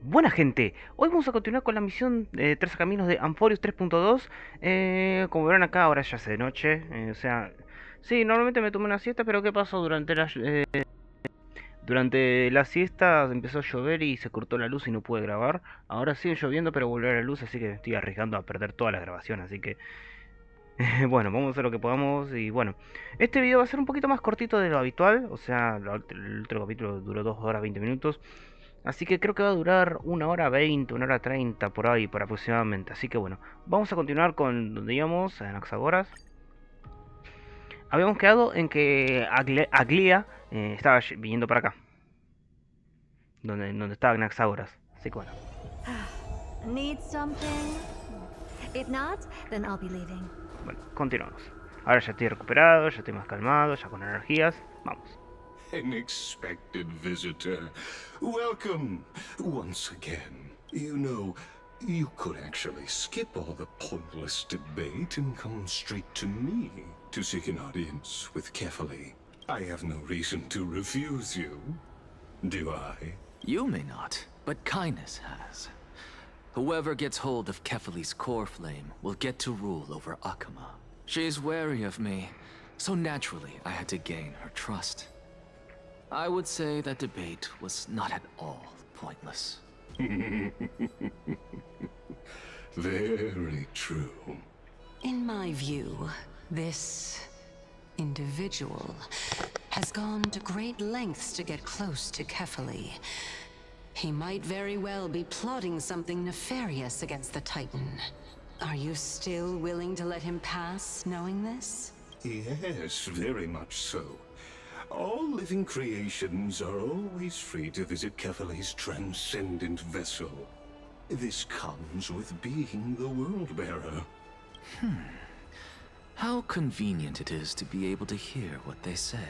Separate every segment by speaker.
Speaker 1: Buena gente, hoy vamos a continuar con la misión Trazacaminos de Amphoreus 3.2. Como verán acá, ahora ya es de noche. O sea, sí, normalmente me tomo una siesta, pero ¿qué pasó? Durante la siesta empezó a llover y se cortó la luz y no pude grabar. Ahora sigue lloviendo, pero volvió a la luz, así que estoy arriesgando a perder toda la grabación. Así que, bueno, vamos a hacer lo que podamos. Y bueno, este video va a ser un poquito más cortito de lo habitual. O sea, el otro capítulo duró 2 horas 20 minutos. Así que creo que va a durar 1 hora 20, 1 hora 30 por ahí, por aproximadamente. Así que bueno, vamos a continuar con donde íbamos, en Anaxagoras. Habíamos quedado en que Aglia estaba viniendo para acá, donde estaba Anaxagoras. Así que bueno,
Speaker 2: Need something? If not, then I'll be leaving.
Speaker 1: bueno, continuamos. Ahora ya estoy recuperado, ya estoy más calmado, ya con energías. Vamos.
Speaker 3: An expected visitor. Welcome once again. You know, you could actually skip all the pointless debate and come straight to me to seek an audience with Kefali. I have no reason to refuse you. Do I?
Speaker 4: You may not, but kindness has. Whoever gets hold of Kefali's core flame will get to rule over Akama. She's wary of me, so naturally I had to gain her trust. I would say that debate was not at all pointless.
Speaker 3: Very true.
Speaker 5: In my view, this individual has gone to great lengths to get close to Kefali. He might very well be plotting something nefarious against the Titan. Are you still willing to let him pass, knowing this?
Speaker 3: Yes, very much so. All living creations are always free to visit Kefali's transcendent vessel. This comes with being the World-Bearer.
Speaker 4: How convenient it is to be able to hear what they say.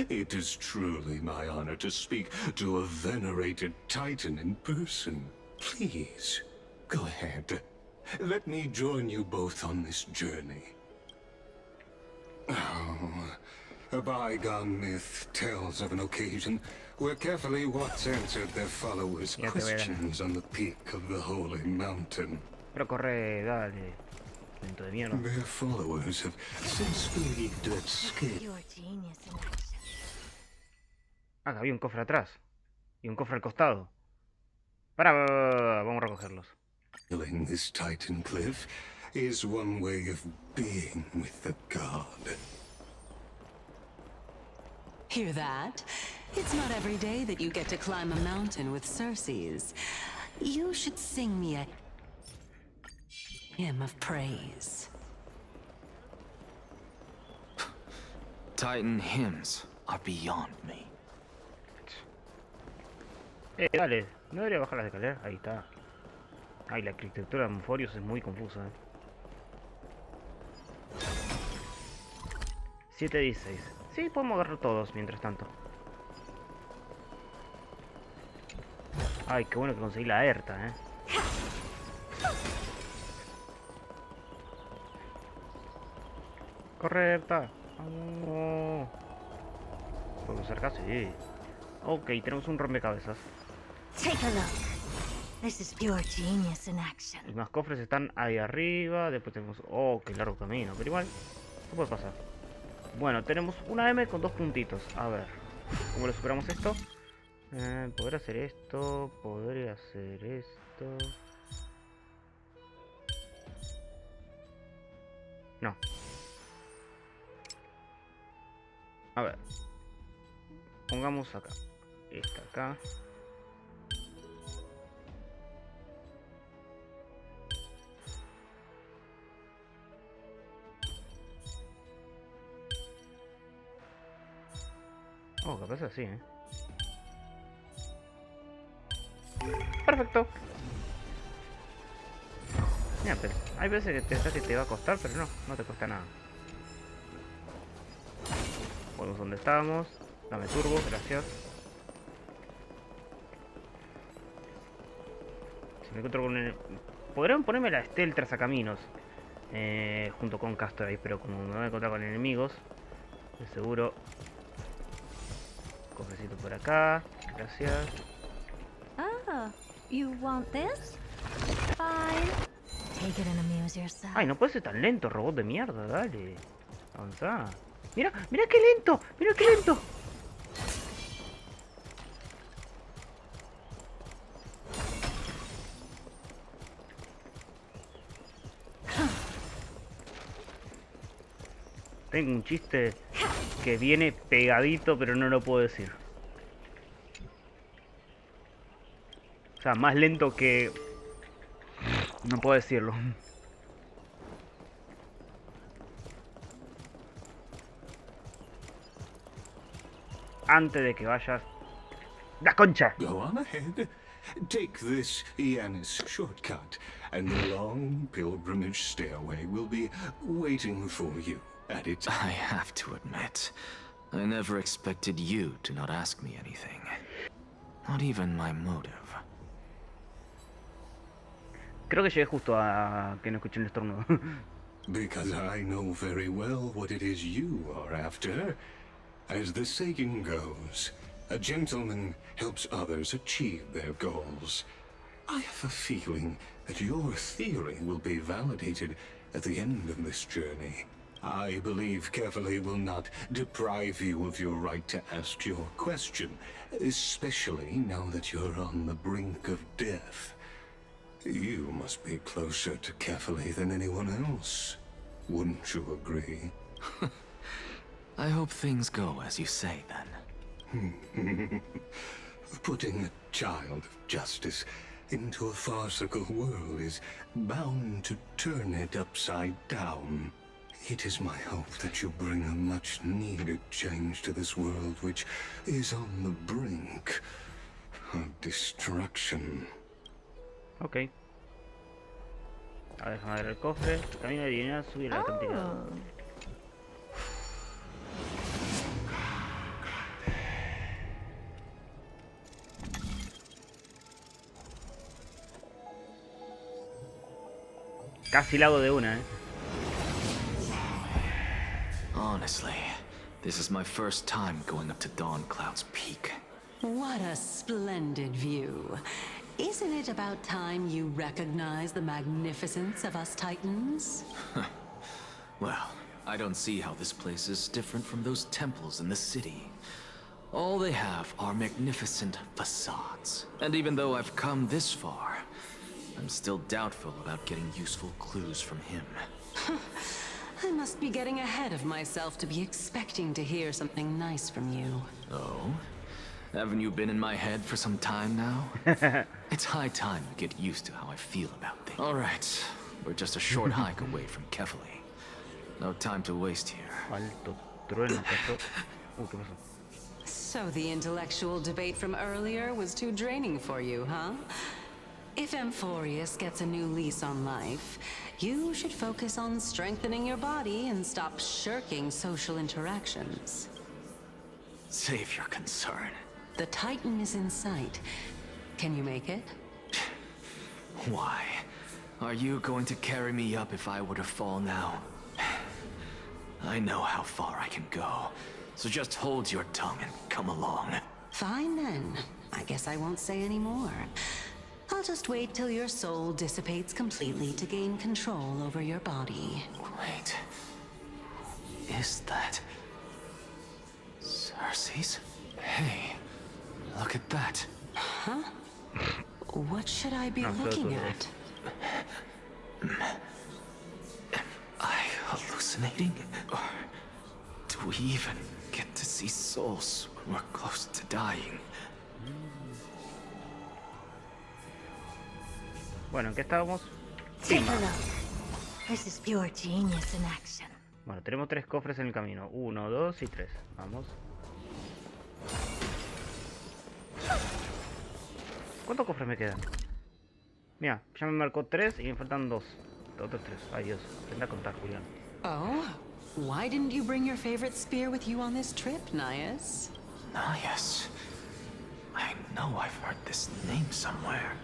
Speaker 3: It is truly my honor to speak to a venerated Titan in person. Please, go ahead. Let me join you both on this journey. Oh, a bygone myth tells of an occasion where Kefali once answered their followers'
Speaker 1: Ya te voy a ganar.
Speaker 3: questions on the peak of the holy mountain.
Speaker 1: Pero corre, dale. Lento de mierda.
Speaker 3: Their followers have since believed that
Speaker 2: Your genius in action.
Speaker 1: Ah, había un cofre atrás. Y un cofre al costado. Vamos a recogerlos.
Speaker 3: scaling this Titan cliff is one way of being with the god.
Speaker 5: Hear that? It's not every day that you get to climb a mountain with Circes. You should sing me a hymn of praise.
Speaker 4: Titan hymns are beyond me.
Speaker 1: Dale, no debería bajar las escaleras. Ahí está. Ay, la arquitectura de Amphoreus es muy confusa. 7-16. Sí, podemos agarrar todos mientras tanto. Ay, qué bueno que conseguí la ERTA, Corre, ERTA. Vamos. ¿Puedo cerca? Sí. Ok, tenemos un rompecabezas.
Speaker 2: Take a look. This is pure genius in action.
Speaker 1: Los más cofres están ahí arriba. Después tenemos... Oh, qué largo camino. Pero igual, ¿qué puede pasar? Bueno, tenemos una M con 2 puntitos. A ver, ¿cómo le superamos esto? Podría hacer esto. Podría hacer esto. No. A ver. Pongamos acá. Esta acá. Oh, capaz así, Perfecto. Mira, pero hay veces que pensás que te va a costar, pero no, no te cuesta nada. Volvemos donde estábamos. Dame turbo, gracias. Si me encuentro con el... Podrían ponerme la Estel Trazacaminos junto con Castor ahí, pero como me voy a encontrar con enemigos, de seguro. Cofrecito por acá, gracias.
Speaker 2: You want this? Fine. Take it and amuse yourself.
Speaker 1: Ay, no puede ser tan lento, robot de mierda, dale. Avanzá. Mira, mira qué lento, mira qué lento. Tengo un chiste que viene pegadito, pero no lo puedo decir. O sea, más lento que... No puedo decirlo. Antes de que vayas... ¡La concha!
Speaker 3: Go on ahead. Take this Yanis shortcut, and the long pilgrimage stairway will be waiting for you at its...
Speaker 4: I have to admit, I never expected you to not ask me anything. Not even my motive.
Speaker 1: Creo que llegué justo a que no escuché el estornudo.
Speaker 3: Because I know very well what it is you are after. As the saying goes, a gentleman helps others achieve their goals. I have a feeling that your theory will be validated at the end of this journey. I believe Kefali will not deprive you of your right to ask your question, especially now that you're on the brink of death. You must be closer to Kefali than anyone else. Wouldn't you agree?
Speaker 4: I hope things go as you say, then.
Speaker 3: Putting a child of justice into a farcical world is bound to turn it upside down. It is my hope that you bring a much-needed change to this world which is on the brink of destruction.
Speaker 1: Ok. A ver, déjame ver el cofre. Camino de dinero, subir al acantilado. Casi la hago de una,
Speaker 4: Honestly, this is my first time going up to Dawn Cloud's peak.
Speaker 5: What a splendid view. Isn't it about time you recognize the magnificence of us Titans?
Speaker 4: Well, I don't see how this place is different from those temples in the city. All they have are magnificent facades. And even though I've come this far, I'm still doubtful about getting useful clues from him.
Speaker 5: I must be getting ahead of myself to be expecting to hear something nice from you.
Speaker 4: Oh? Haven't you been in my head for some time now? It's high time you get used to how I feel about things. Alright, we're just a short hike away from Kefali. No time to waste here.
Speaker 1: Alto trueno pasó. ¿Qué pasó?
Speaker 5: So the intellectual debate from earlier was too draining for you, huh? If Amphoreus gets a new lease on life, you should focus on strengthening your body and stop shirking social interactions.
Speaker 4: Save your concern.
Speaker 5: The Titan is in sight. Can you make it?
Speaker 4: Why? Are you going to carry me up if I were to fall now? I know how far I can go, so just hold your tongue and come along.
Speaker 5: Fine then. I guess I won't say any more. I'll just wait till your soul dissipates completely to gain control over your body.
Speaker 4: Wait. Is that... Cersei's? Hey, look at that.
Speaker 5: Huh? What should I be looking at?
Speaker 4: Am I hallucinating? Or do we even get to see souls when we're close to dying?
Speaker 1: Bueno, ¿en qué estábamos?
Speaker 2: Take a look. This is pure genius in action.
Speaker 1: Bueno, tenemos 3 cofres en el camino. 1, 2 y 3. Vamos. ¿Cuántos cofres me quedan? Mira, ya me marcó 3 y me faltan 2. Otros 3. Ay Dios, aprende a contar, Julián.
Speaker 5: Oh? Why didn't you bring your favorite spear with you on this trip, Nias?
Speaker 4: Nias. I know I've heard this name somewhere.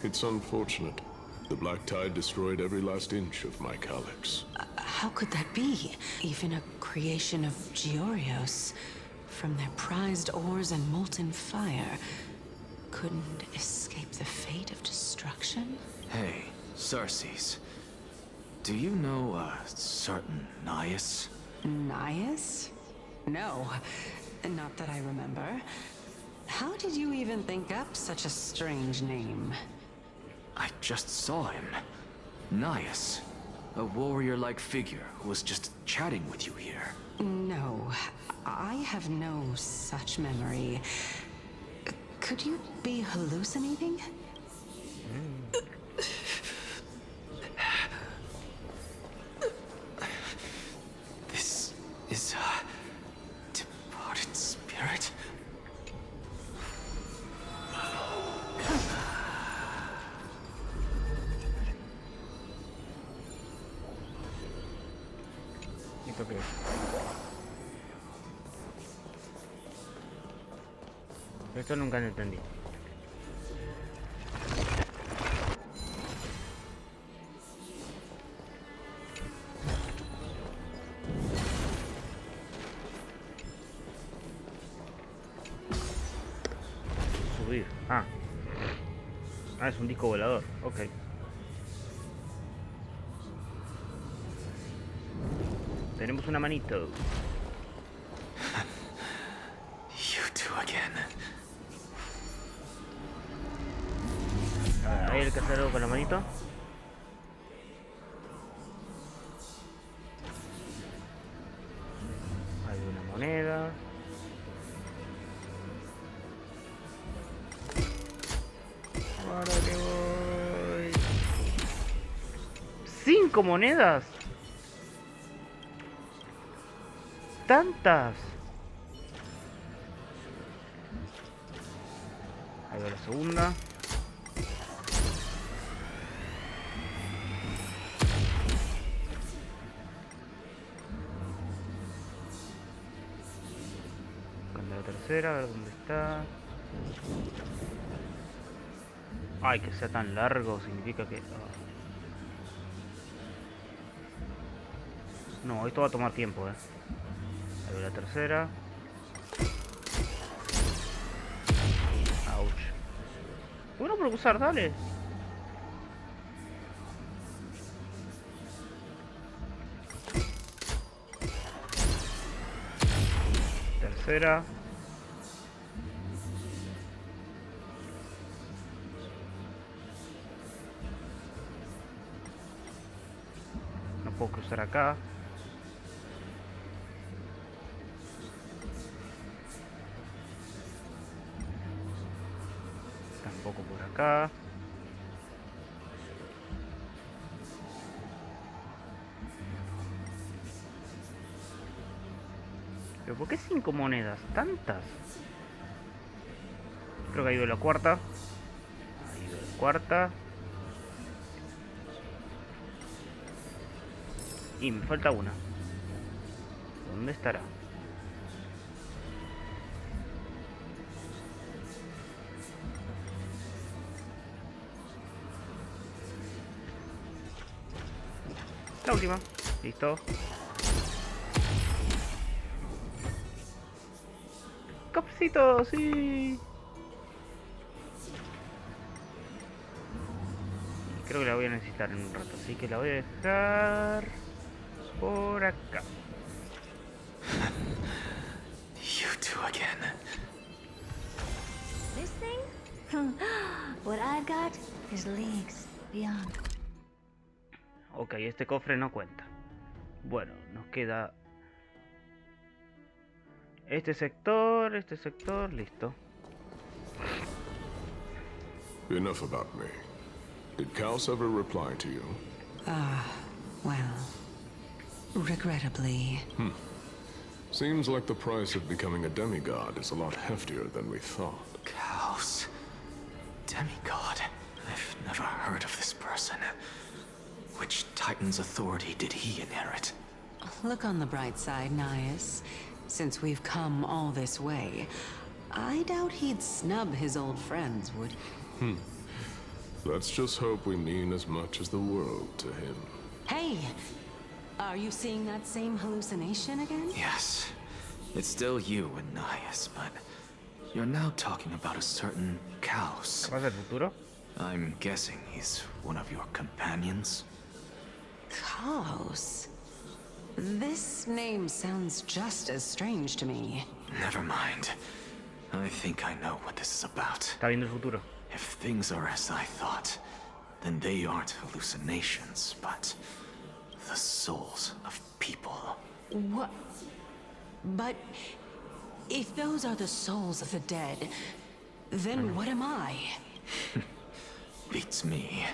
Speaker 6: It's unfortunate. The Black Tide destroyed every last inch of my calyx.
Speaker 5: How could that be? Even a creation of Georios. From their prized ores and molten fire. couldn't escape the fate of destruction?
Speaker 4: Hey, Circes. Do you know a certain Nias?
Speaker 5: Nias? No, not that I remember. How did you even think up such a strange name?
Speaker 4: I just saw him. Nias. A warrior-like figure who was just chatting with you here.
Speaker 5: No, I have no such memory. Could you be hallucinating?
Speaker 4: This is a departed spirit?
Speaker 1: ¿Esto qué es? Esto nunca lo entendí. Subir. Ah. Ah, es un disco volador. Ok. Tenemos una manito.
Speaker 4: You two again.
Speaker 1: Ahí hay que hacer algo con la manito. Hay una moneda. Ahora que voy. 5 monedas. Tantas. Ahí va la segunda. Buscando la tercera, a ver dónde está. Ay, que sea tan largo significa que... No, esto va a tomar tiempo, Ahí va la tercera. Ouch. Bueno, por usar, dale. Tercera. No puedo cruzar acá. Tampoco por acá. ¿Pero por qué 5 monedas? ¿Tantas? Creo que ha ido la cuarta. Ha ido la cuarta. Y me falta una. ¿Dónde estará? La última. Listo. Cafecito, sí. Creo que la voy a necesitar en un rato, así que la voy a dejar por acá.
Speaker 4: You two again.
Speaker 2: This thing? What I've got is leagues beyond.
Speaker 1: Ok, este cofre no cuenta. Bueno, nos queda este sector, listo.
Speaker 6: Enough about me. Did Kaos ever reply to you?
Speaker 5: Well, regrettably.
Speaker 6: Seems like the price of becoming a demigod is a lot heftier than we thought.
Speaker 4: Chaos. Demigod. I've never heard of this person. Which Titan's authority did he inherit?
Speaker 5: Look on the bright side, Nias. Since we've come all this way, I doubt he'd snub his old friends, would he?
Speaker 6: Let's just hope we mean as much as the world to him.
Speaker 5: Hey! Are you seeing that same hallucination again?
Speaker 4: Yes. It's still you and Nias, but You're now talking about a certain Chaos.
Speaker 1: ¿Capaz del futuro?
Speaker 4: I'm guessing he's one of your companions?
Speaker 5: Chaos? This name sounds just as strange to me.
Speaker 4: Never mind. I think I know what this is about.
Speaker 1: Está viendo el futuro.
Speaker 4: If things are as I thought, then they aren't hallucinations, but the souls of people.
Speaker 5: What? But if those are the souls of the dead, then what am I?
Speaker 4: Beats me.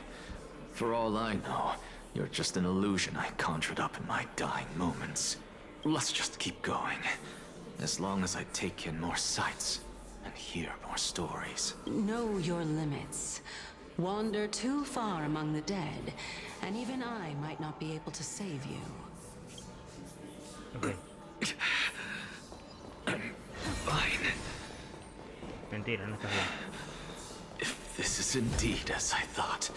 Speaker 4: For all I know, you're just an illusion I conjured up in my dying moments. Let's just keep going. As long as I take in more sights and hear more stories.
Speaker 5: Know your limits. Wander too far among the dead, and even I might not be able to save you.
Speaker 1: Ok.
Speaker 4: Fine.
Speaker 1: Mentira, no estás bien.
Speaker 4: If this is indeed as I thought,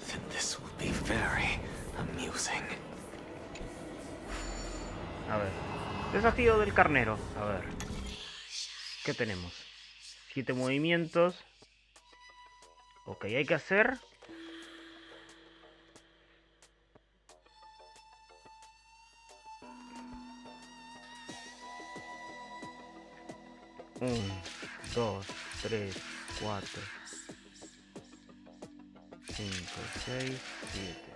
Speaker 4: then this will be very amusing.
Speaker 1: A ver. Desafío del carnero. A ver. ¿Qué tenemos? 7 movimientos. Ok, hay que hacer... Un, 2, 3, 4, 5, 6, 7.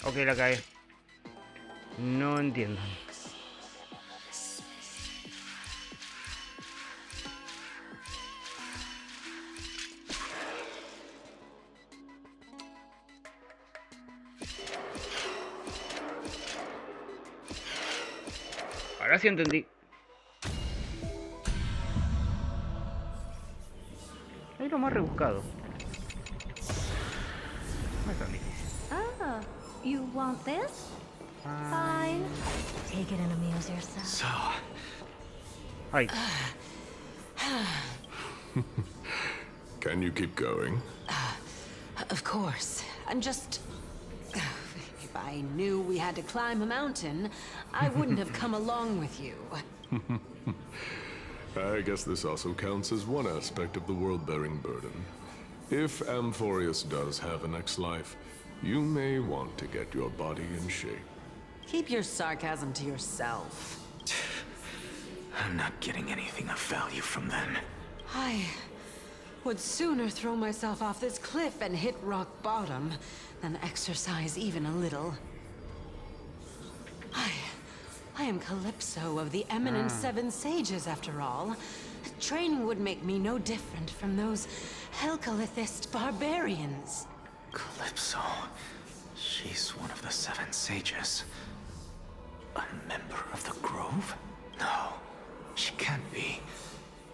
Speaker 1: Ok, la cagué. No entiendo. Ahora sí entendí. Es lo más rebuscado. No es tan difícil.
Speaker 2: Oh, you want this? Fine. Take it and amuse yourself.
Speaker 4: So,
Speaker 1: Ay,
Speaker 6: Can you keep going?
Speaker 5: Of course. I'm just... If I knew we had to climb a mountain, I wouldn't have come along with you.
Speaker 6: I guess this also counts as one aspect of the world-bearing burden. If Amphoreus does have a next life, you may want to get your body in shape.
Speaker 5: Keep your sarcasm to yourself.
Speaker 4: I'm not getting anything of value from them.
Speaker 5: I would sooner throw myself off this cliff and hit rock bottom than exercise even a little. I am Calypso of the eminent Seven Sages, after all. Training would make me no different from those Helcalithist barbarians.
Speaker 4: Calypso. She's one of the Seven Sages. A member of the Grove? No, she can't be.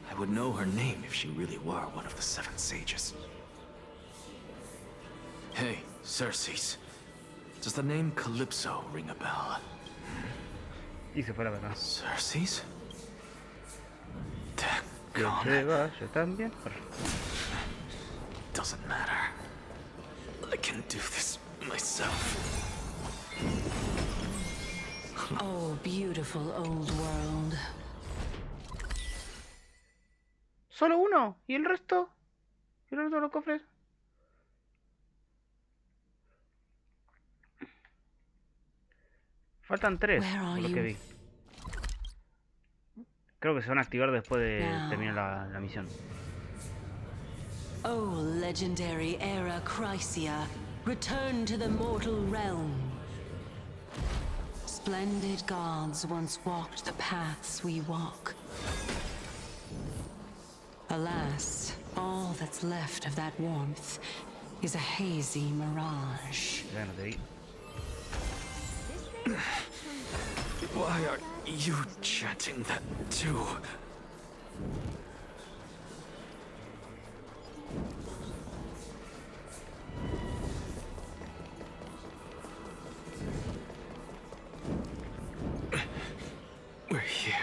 Speaker 4: I would know her name if she really were one of the Seven Sages. Hey, Circes. Does the name Calypso ring a bell?
Speaker 1: y se fue la verdad.
Speaker 4: Circes?
Speaker 1: Yo
Speaker 4: Daggone.
Speaker 1: yo también.
Speaker 4: Doesn't matter. I can do this myself.
Speaker 5: Oh, beautiful old world.
Speaker 1: ¿Solo uno? ¿Y el resto? ¿Y el resto de los cofres? Faltan 3,
Speaker 5: Where are
Speaker 1: por lo que
Speaker 5: you?
Speaker 1: vi. Creo que se van a activar después de
Speaker 5: No.
Speaker 1: terminar la misión.
Speaker 5: Oh, legendary era Chrysia, return to the mortal realm. Splendid gods once walked the paths we walk. Alas, all that's left of that warmth is a hazy mirage.
Speaker 1: Ya no te vi.
Speaker 4: Why are you chanting that too? We're here,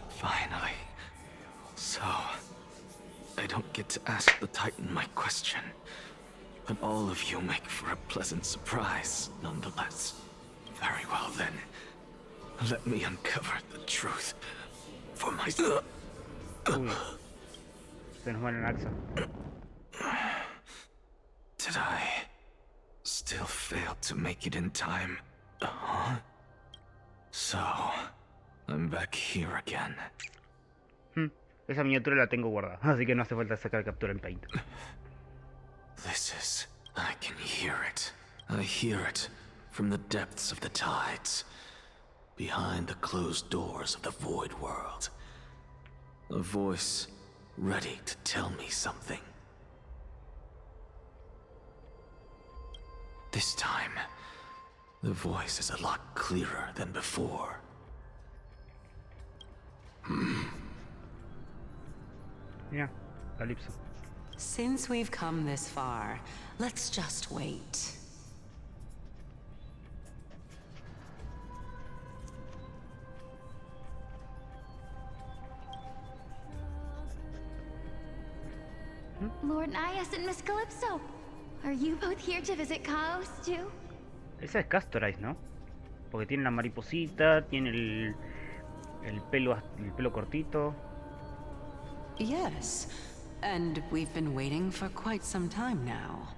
Speaker 4: finally. So, I don't get to ask the Titan my question, but all of you make for a pleasant surprise, nonetheless. Very well then. Let me uncover the truth for myself.
Speaker 1: Uy. Se nos va el Axa.
Speaker 4: Did I still fail to make it in time? Huh? So, I'm back here again.
Speaker 1: Esa miniatura la tengo guardada, así que no hace falta sacar captura en Paint.
Speaker 4: This is... I can hear it. I hear it from the depths of the tides. Behind the closed doors of the void world. A voice ready to tell me something. This time, the voice is a lot clearer than before.
Speaker 1: Mira, Calypso.
Speaker 5: Since we've come this far, let's just wait.
Speaker 2: Lord Nias and Miss Calypso, are you both here to visit Chaos too?
Speaker 1: Esa es Castorize, ¿no? Porque tiene la mariposita, tiene el pelo cortito.
Speaker 5: Yes, and we've been waiting for quite some time now.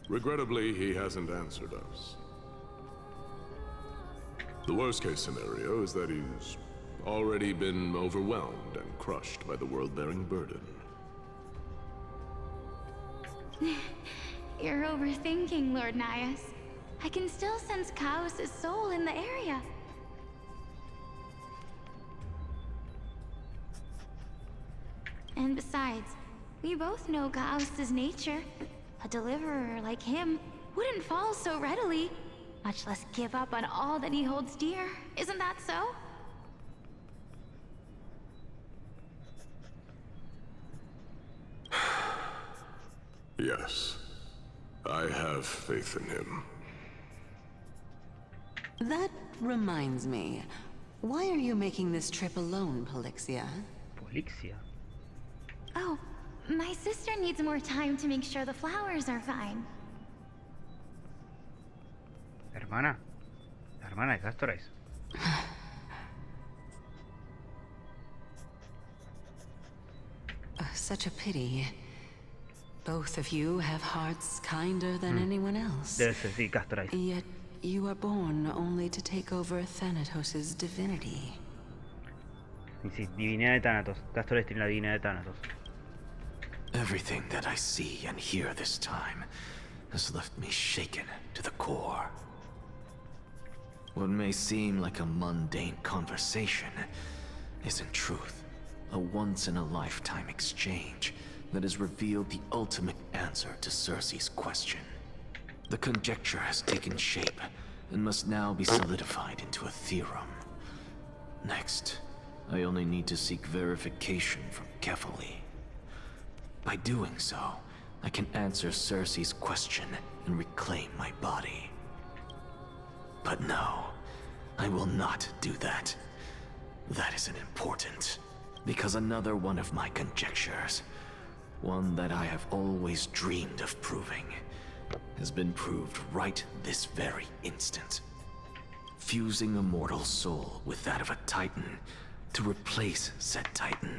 Speaker 6: Regrettably, he hasn't answered us. The worst-case scenario is that he's already been overwhelmed and crushed by the world-bearing burden.
Speaker 2: You're overthinking, Lord Nias. I can still sense Chaos' soul in the area. And besides, we both know Chaos' nature. A deliverer like him wouldn't fall so readily, much less give up on all that he holds dear. Isn't that so?
Speaker 6: Yes. I have faith in him.
Speaker 5: That reminds me. Why are you making this trip alone, Polixia?
Speaker 1: Polixia.
Speaker 2: Oh, my sister needs more time to make sure the flowers are fine.
Speaker 1: Hermana. La hermana de Castorize.
Speaker 5: Such a pity. Both of you have hearts kinder than anyone else.
Speaker 1: Debe ser, sí, Castorize.
Speaker 5: Yet you are born only to take over Thanatos' divinity.
Speaker 1: Y sí, divinidad de Thanatos. Castorize tiene la divinidad de Thanatos.
Speaker 4: Everything that I see and hear this time has left me shaken to the core. What may seem like a mundane conversation is in truth a once-in-a-lifetime exchange that has revealed the ultimate answer to Cersei's question. The conjecture has taken shape and must now be solidified into a theorem. Next, I only need to seek verification from Kefali. By doing so, I can answer Cersei's question and reclaim my body. But no, I will not do that. That isn't important, because another one of my conjectures, one that I have always dreamed of proving, has been proved right this very instant. Fusing a mortal soul with that of a Titan to replace said Titan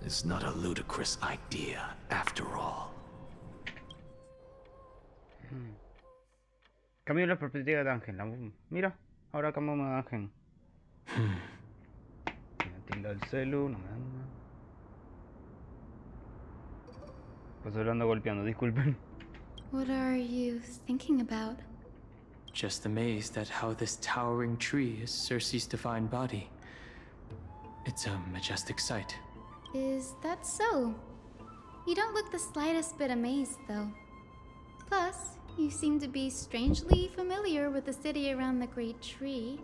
Speaker 4: is not a ludicrous idea after all.
Speaker 1: Cambio la perspectiva de Ángel. Mira, ahora cambiamos de Ángel. Me tilda el celu, no me anda. Pues lo ando golpeando, disculpen.
Speaker 7: What are you thinking about?
Speaker 8: Just amazed at how this towering tree is Cersei's divine body. It's a majestic sight.
Speaker 7: Is that so? You don't look the slightest bit amazed, though. Plus, you seem to be strangely familiar with the city around the great tree.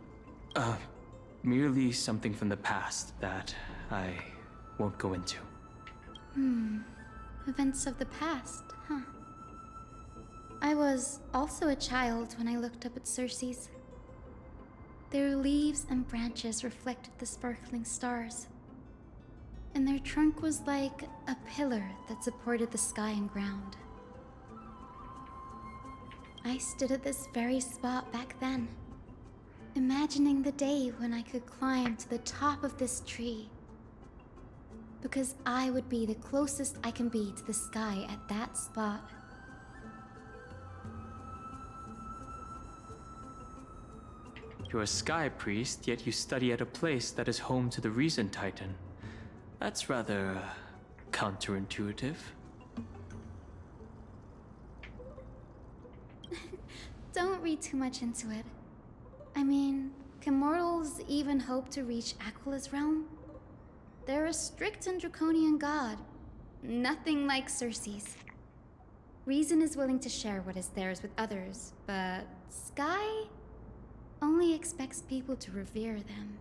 Speaker 8: Merely something from the past that I won't go into.
Speaker 7: Events of the past, huh? I was also a child when I looked up at Circe's. Their leaves and branches reflected the sparkling stars, and their trunk was like a pillar that supported the sky and ground. I stood at this very spot back then, imagining the day when I could climb to the top of this tree, because I would be the closest I can be to the sky at that spot.
Speaker 8: You're a sky priest, yet you study at a place that is home to the Reason Titan. That's rather counterintuitive.
Speaker 7: Don't read too much into it. I mean, can mortals even hope to reach Aquila's realm? They're a strict and draconian god. Nothing like Circe's. Reason is willing to share what is theirs with others, but Sky only expects people to revere them.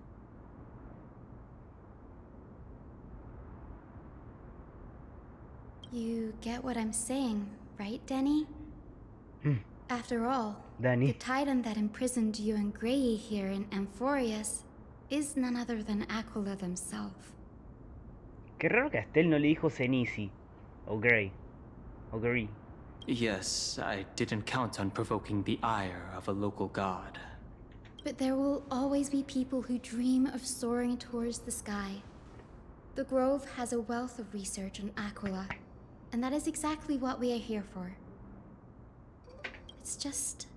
Speaker 7: You get what I'm saying, right, Denny? After all,
Speaker 1: Danny.
Speaker 7: the titan that imprisoned you and Grey here in Amphoreus is none other than Aquila themselves.
Speaker 1: Qué raro que a Estelle no le dijo Zenisi. O Grey. O Grey.
Speaker 8: Yes, I didn't count on provoking the ire of a local god.
Speaker 7: But there will always be people who dream of soaring towards the sky. The Grove has a wealth of research on Aquila, and that is exactly what we are here for. It's just...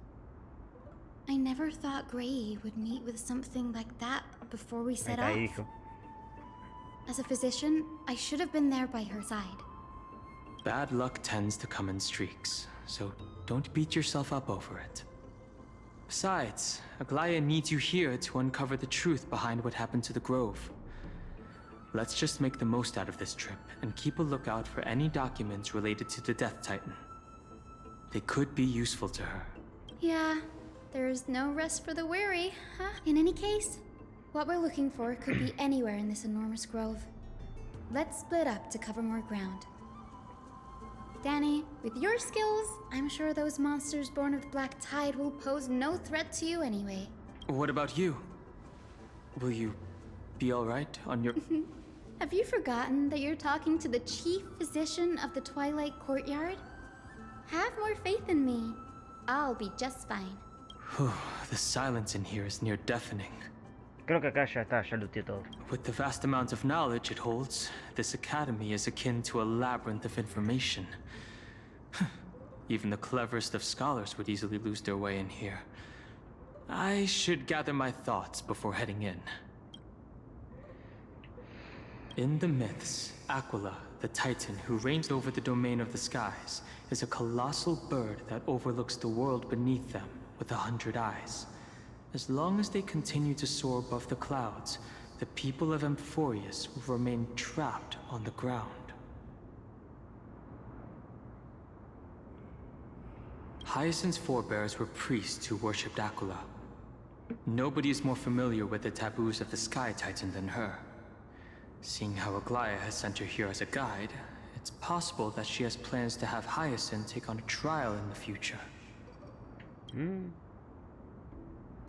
Speaker 7: I never thought Grey would meet with something like that before we set off. As a physician, I should have been there by her side.
Speaker 8: Bad luck tends to come in streaks, so don't beat yourself up over it. Besides, Aglaya needs you here to uncover the truth behind what happened to the Grove. Let's just make the most out of this trip and keep a lookout for any documents related to the Death Titan. They could be useful to her.
Speaker 7: Yeah, there's no rest for the weary, huh? In any case, what we're looking for could be anywhere in this enormous grove. Let's split up to cover more ground. Danny, with your skills, I'm sure those monsters born of the Black Tide will pose no threat to you anyway.
Speaker 8: What about you? Will you be alright on your...
Speaker 7: Have you forgotten that you're talking to the chief physician of the Twilight Courtyard? Have more faith in me. I'll be just fine.
Speaker 8: The silence in here is near deafening.
Speaker 1: Creo que acá ya está, ya looteé todo.
Speaker 8: With the vast amount of knowledge it holds, this academy is akin to a labyrinth of information. Even the cleverest of scholars would easily lose their way in here. I should gather my thoughts before heading in. In the myths, Aquila, the Titan who reigns over the domain of the skies, is a colossal bird that overlooks the world beneath them with 100 eyes. As long as they continue to soar above the clouds, the people of Amphoreus will remain trapped on the ground. Hyacinth's forebears were priests who worshipped Aquila. Nobody is more familiar with the taboos of the Sky Titan than her. Seeing how Aglaya has sent her here as a guide, it's possible that she has plans to have Hyacinth take on a trial in the future. In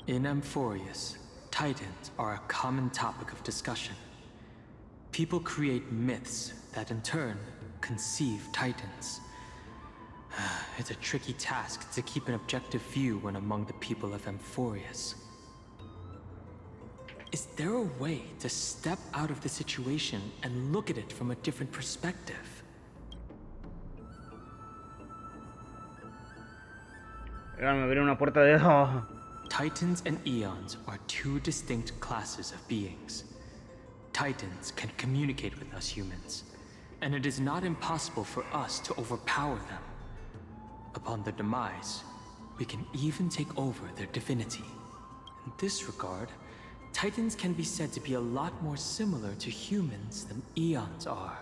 Speaker 8: Amphoreus, Titans are a common topic of discussion. People create myths that in turn conceive Titans. It's a tricky task to keep an objective view when among the people of Amphoreus. Is there a way to step out of the situation and look at it from a different perspective?
Speaker 1: Me abrió una puerta de dos.
Speaker 8: Titans and Eons are two distinct classes of beings. Titans can communicate with us humans, and it is not impossible for us to overpower them. Upon their demise, we can even take over their divinity. In this regard, Titans can be said to be a lot more similar to humans than Eons are.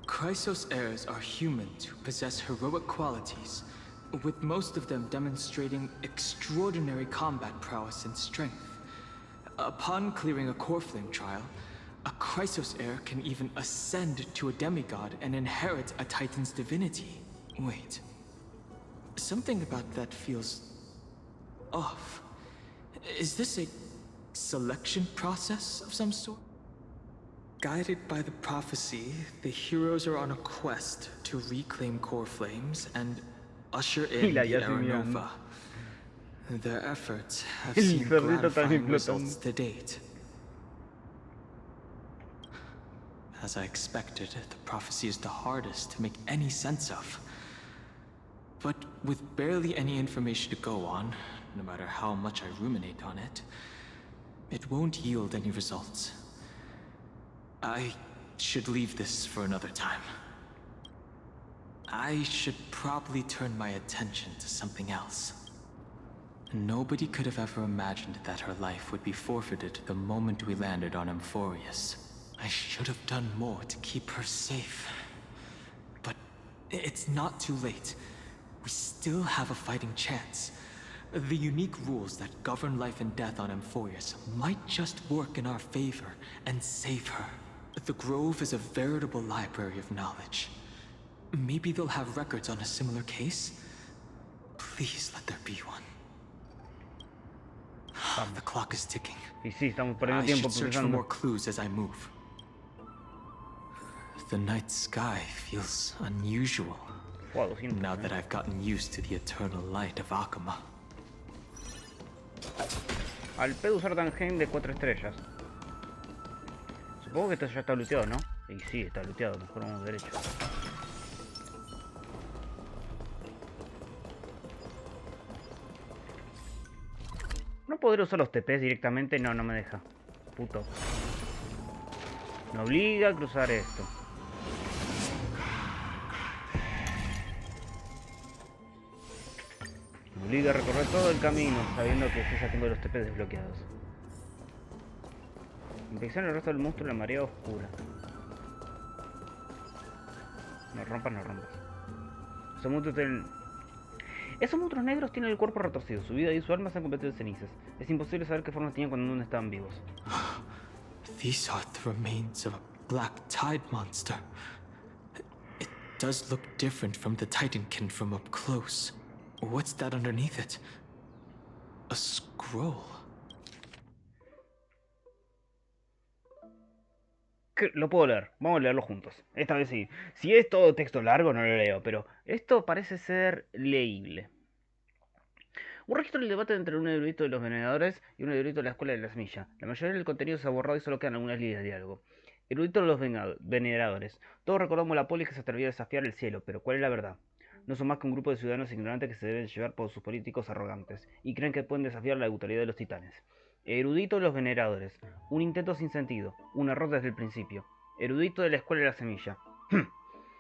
Speaker 8: Chrysos heirs are humans who possess heroic qualities, with most of them demonstrating extraordinary combat prowess and strength. Upon clearing a core flame trial, a Chrysos heir can even ascend to a demigod and inherit a Titan's divinity. Wait. Something about that feels off. Is this a selection process of some sort? Guided by the prophecy, the heroes are on a quest to reclaim core flames and usher in the Era Nova. Their efforts have seen gratifying results to date. As I expected, the prophecy is the hardest to make any sense of. But with barely any information to go on, no matter how much I ruminate on it, it won't yield any results. I should leave this for another time. I should probably turn my attention to something else. Nobody could have ever imagined that her life would be forfeited the moment we landed on Amphoreus. I should have done more to keep her safe. But it's not too late. We still have a fighting chance. The unique rules that govern life and death on Amphoreus might just work in our favor and save her. The Grove is a veritable library of knowledge. Maybe they'll have records on a similar case? Please let there be one. The clock is ticking.
Speaker 1: Y sí, estamos perdiendo
Speaker 8: I
Speaker 1: tiempo
Speaker 8: should search for more
Speaker 1: procesando.
Speaker 8: clues as I move. The night sky feels unusual,
Speaker 1: Fua, 200,
Speaker 8: now that I've gotten used to the eternal light of Akama.
Speaker 1: Al pedo usar Tangen de 4 estrellas. Supongo que esto ya está looteado, ¿no? Y sí, está looteado, mejor vamos derecho. ¿No podré usar los TPs directamente? No, no me deja. Puto. Me obliga a cruzar esto. Me obliga a recorrer todo el camino, sabiendo que ya tengo los TPs desbloqueados. Infección el resto del monstruo en la marea oscura. No rompas, no rompas. Esos monstruos negros tienen el cuerpo retorcido. Su vida y su alma se han convertido en cenizas. Es imposible saber qué forma tenían cuando aún estaban vivos.
Speaker 8: These are the remains of a black tide monster. It does look different from the Titankin from up close. What's that underneath it? A scroll.
Speaker 1: Lo puedo leer, vamos a leerlo juntos. Esta vez sí. Si es todo texto largo no lo leo, pero esto parece ser leíble. Un registro del debate entre un erudito de los veneradores y un erudito de la escuela de la semilla. La mayoría del contenido se ha borrado y solo quedan algunas líneas de diálogo. Erudito de los veneradores. Todos recordamos la polis que se atrevió a desafiar el cielo, pero ¿cuál es la verdad? No son más que un grupo de ciudadanos ignorantes que se deben llevar por sus políticos arrogantes y creen que pueden desafiar la autoridad de los titanes. Erudito de los veneradores. Un intento sin sentido. Un error desde el principio. Erudito de la escuela de la semilla.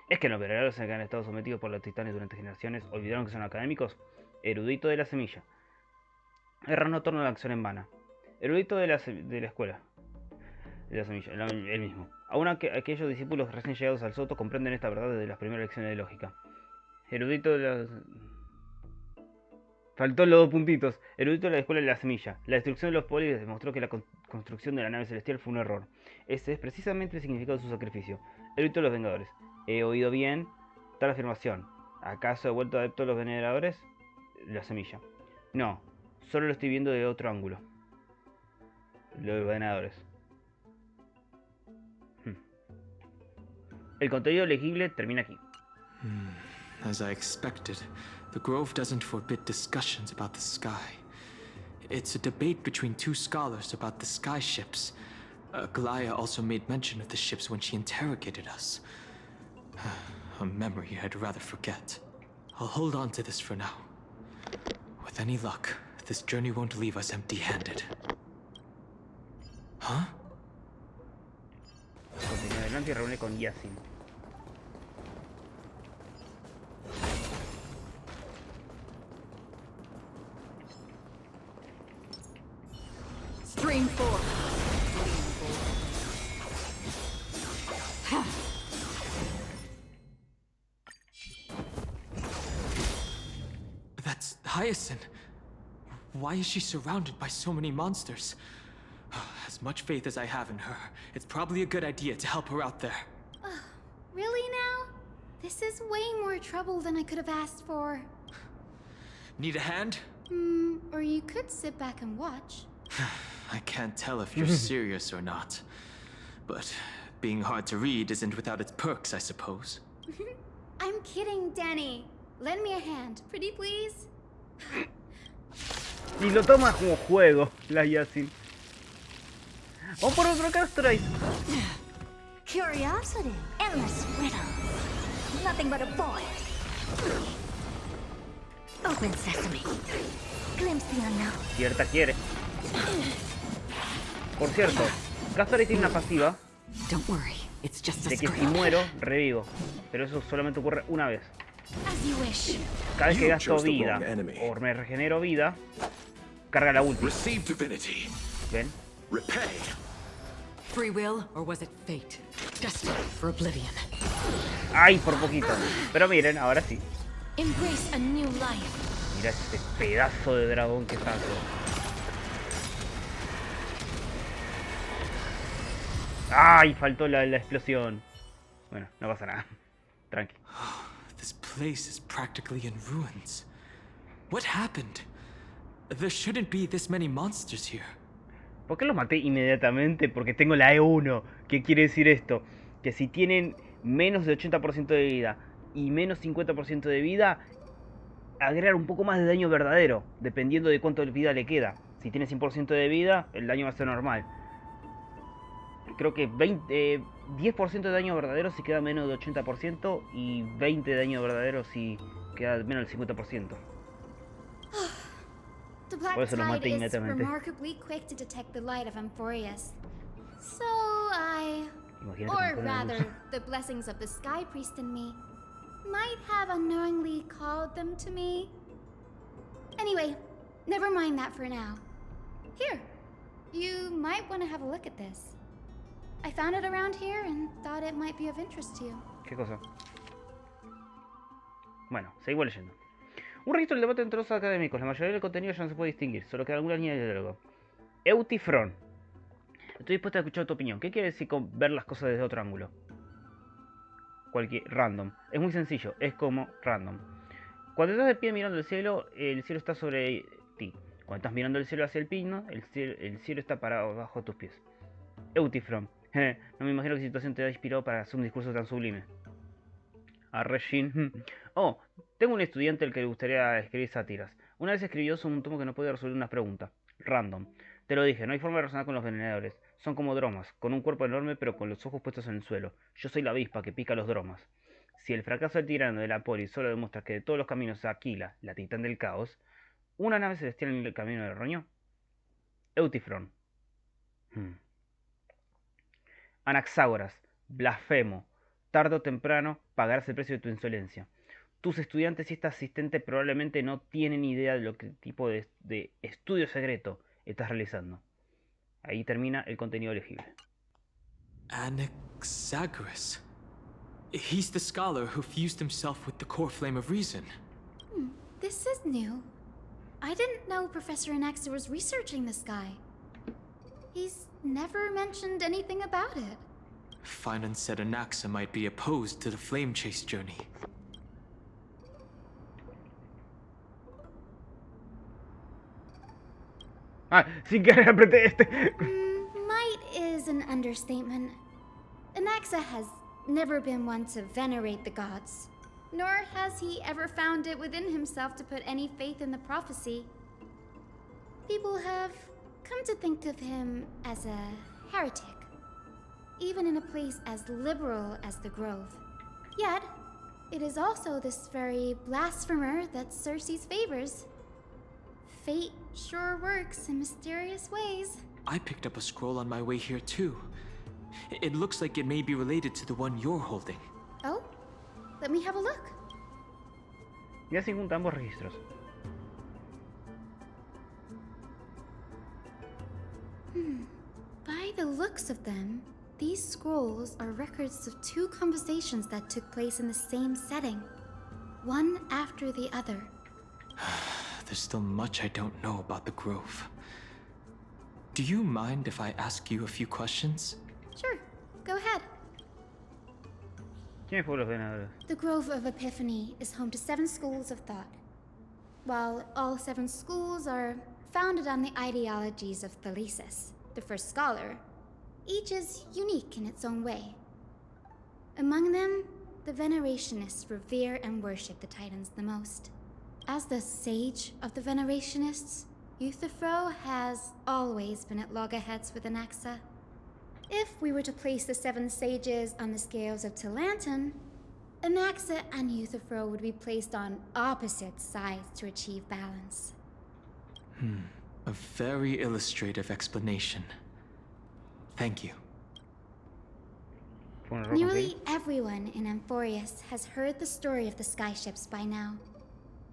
Speaker 1: ¿Es que los veneradores que han estado sometidos por los titanes durante generaciones olvidaron que son académicos? Erudito de la semilla. Error no torna la acción en vana. Erudito de la escuela de la semilla. El mismo. Aún aquellos discípulos recién llegados al soto comprenden esta verdad desde las primeras lecciones de lógica. Erudito de la... Faltó los 2 puntitos. Erudito de la escuela de la semilla. La destrucción de los polis demostró que la construcción de la nave celestial fue un error. Ese es precisamente el significado de su sacrificio. Erudito de los vengadores. ¿He oído bien tal afirmación? ¿Acaso he vuelto adepto de los veneradores? La semilla. No, solo lo estoy viendo de otro ángulo. Los veneradores. El contenido legible termina aquí.
Speaker 8: As I expected, the Grove doesn't forbid discussions about the sky. It's a debate between 2 scholars about the sky ships. Galaya also made mention of the ships when she interrogated us. A memory I'd rather forget. I'll hold on to this for now. With any luck, this journey won't leave us empty-handed. Huh?
Speaker 1: Continúa adelante y reúne con Yasin.
Speaker 9: Stream 4.
Speaker 8: Hyacinth. Why is she surrounded by so many monsters? As much faith as I have in her, it's probably a good idea to help her out there.
Speaker 7: Really now? This is way more trouble than I could have asked for.
Speaker 8: Need a hand?
Speaker 7: Or you could sit back and watch.
Speaker 8: I can't tell if you're serious or not. But being hard to read isn't without its perks, I suppose.
Speaker 7: I'm kidding, Danny. Lend me a hand, pretty please.
Speaker 1: Y lo toma como juego, la Yasin. Vamos por otro Castrais.
Speaker 2: Curiosity, endless riddle. Nothing but a boy. Open sesame. Glimpse the unknown.
Speaker 1: Cierta quiere. Por cierto, Castrais tiene una pasiva
Speaker 5: Don't worry, it's just a
Speaker 1: de que si
Speaker 5: scrape.
Speaker 1: muero, revivo. Pero eso solamente ocurre una vez.
Speaker 2: As you wish.
Speaker 1: Cada vez que
Speaker 3: You
Speaker 1: gasto
Speaker 3: chose the
Speaker 1: vida
Speaker 3: wrong enemy.
Speaker 1: o me regenero vida, carga la ulti.
Speaker 3: Receive divinity.
Speaker 1: ¿Ven?
Speaker 3: Repay.
Speaker 5: Free will, or was it fate? Destined for oblivion.
Speaker 1: ¡Ay, por poquito! Pero miren, ahora sí.
Speaker 2: Embrace a new life.
Speaker 1: Mira este pedazo de dragón que saco. ¡Ay! Faltó la explosión. Bueno, no pasa nada. Tranqui.
Speaker 8: This place is practically in ruins. What happened? There shouldn't be this many monsters here.
Speaker 1: ¿Por qué los maté inmediatamente? Porque tengo la E1. ¿Qué quiere decir esto? Que si tienen menos de 80% de vida y menos 50% de vida, agregar un poco más de daño verdadero, dependiendo de cuánto de vida le queda. Si tiene 100% de vida, el daño va a ser normal. Creo que 10% de daño verdadero si queda menos de 80% y 20% de daño verdadero si queda menos del 50%.
Speaker 7: The black
Speaker 1: Por eso lo maté
Speaker 7: tide is
Speaker 1: inmediatamente.
Speaker 7: remarkably quick to detect the light of Amphoreus. So
Speaker 1: Imagínate
Speaker 7: or
Speaker 1: con la luz.
Speaker 7: rather, the blessings of the Sky Priest in me, might have unknowingly called them to me. Anyway, never mind that for now. Here, you might want to have a look at this. I found it around here and thought it might be of interest to you.
Speaker 1: ¿Qué cosa? Bueno, seguimos leyendo. Un registro del debate entre los académicos. La mayoría del contenido ya no se puede distinguir. Solo quedan algunas líneas de diálogo. Eutifron. Estoy dispuesto a escuchar tu opinión. ¿Qué quiere decir con ver las cosas desde otro ángulo? Random. Es muy sencillo. Es como random. Cuando estás de pie mirando el cielo está sobre ti. Cuando estás mirando el cielo hacia el pino, el cielo está parado bajo tus pies. Eutifron. No me imagino qué situación te ha inspirado para hacer un discurso tan sublime. Arreshin. Oh, tengo un estudiante al que le gustaría escribir sátiras. Una vez escribió sobre un tomo que no podía resolver una pregunta. Random. Te lo dije, no hay forma de razonar con los venenadores. Son como dromas, con un cuerpo enorme pero con los ojos puestos en el suelo. Yo soy la avispa que pica los dromas. Si el fracaso del tirano de la polis solo demuestra que de todos los caminos Aquila, la titán del caos, una nave celestial en el camino del roño. Eutifron. Anaxágoras, blasfemo. Tarde o temprano pagarás el precio de tu insolencia. Tus estudiantes y esta asistente probablemente no tienen idea de lo que tipo de estudio secreto estás realizando. Ahí termina el contenido legible.
Speaker 8: Anaxagoras. He's the scholar who fused himself with the core flame of reason.
Speaker 7: This is new. I didn't know Professor Anaxa was researching the sky. He's never mentioned anything about it.
Speaker 8: Finan said Anaxa might be opposed to the flame chase journey.
Speaker 1: Ah, sin querer apreté este.
Speaker 7: Might is an understatement. Anaxa has never been one to venerate the gods, nor has he ever found it within himself to put any faith in the prophecy. People have come to think of him as a heretic, even in a place as liberal as the Grove. Yet, it is also this very blasphemer that Circe's favors. Fate sure works in mysterious ways.
Speaker 8: I picked up a scroll on my way here too. It looks like it may be related to the one you're holding.
Speaker 7: Oh? Let me have a look.
Speaker 1: Ya se juntan ambos registros.
Speaker 7: By the looks of them, these scrolls are records of two conversations that took place in the same setting, one after the other.
Speaker 8: there's still much I don't know about the Grove. Do you mind if I ask you a few questions?
Speaker 7: Sure, go ahead.
Speaker 1: ¿Quiénes fueron los ganadores?
Speaker 7: The Grove of Epiphany is home to 7 schools of thought. While all 7 schools are founded on the ideologies of Thalesis, the first scholar, each is unique in its own way. Among them, the Venerationists revere and worship the Titans the most. As the sage of the Venerationists, Euthyphro has always been at loggerheads with Anaxa. If we were to place the 7 sages on the scales of Talanton, Anaxa and Euthyphro would be placed on opposite sides to achieve balance.
Speaker 8: A very illustrative explanation. Thank you.
Speaker 7: Nearly everyone in Amphoreus has heard the story of the skyships by now.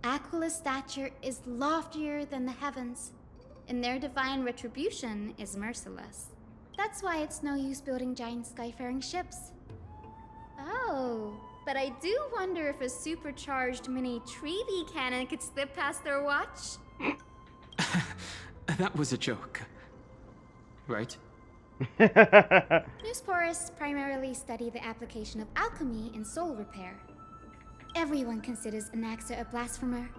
Speaker 7: Aquila's stature is loftier than the heavens, and their divine retribution is merciless. That's why it's no use building giant skyfaring ships. Oh, but I do wonder if a supercharged mini Trevi cannon could slip past their watch.
Speaker 8: That was a joke. Right?
Speaker 7: Newsporists primarily study the application of alchemy in soul repair. Everyone considers Anaxa a blasphemer,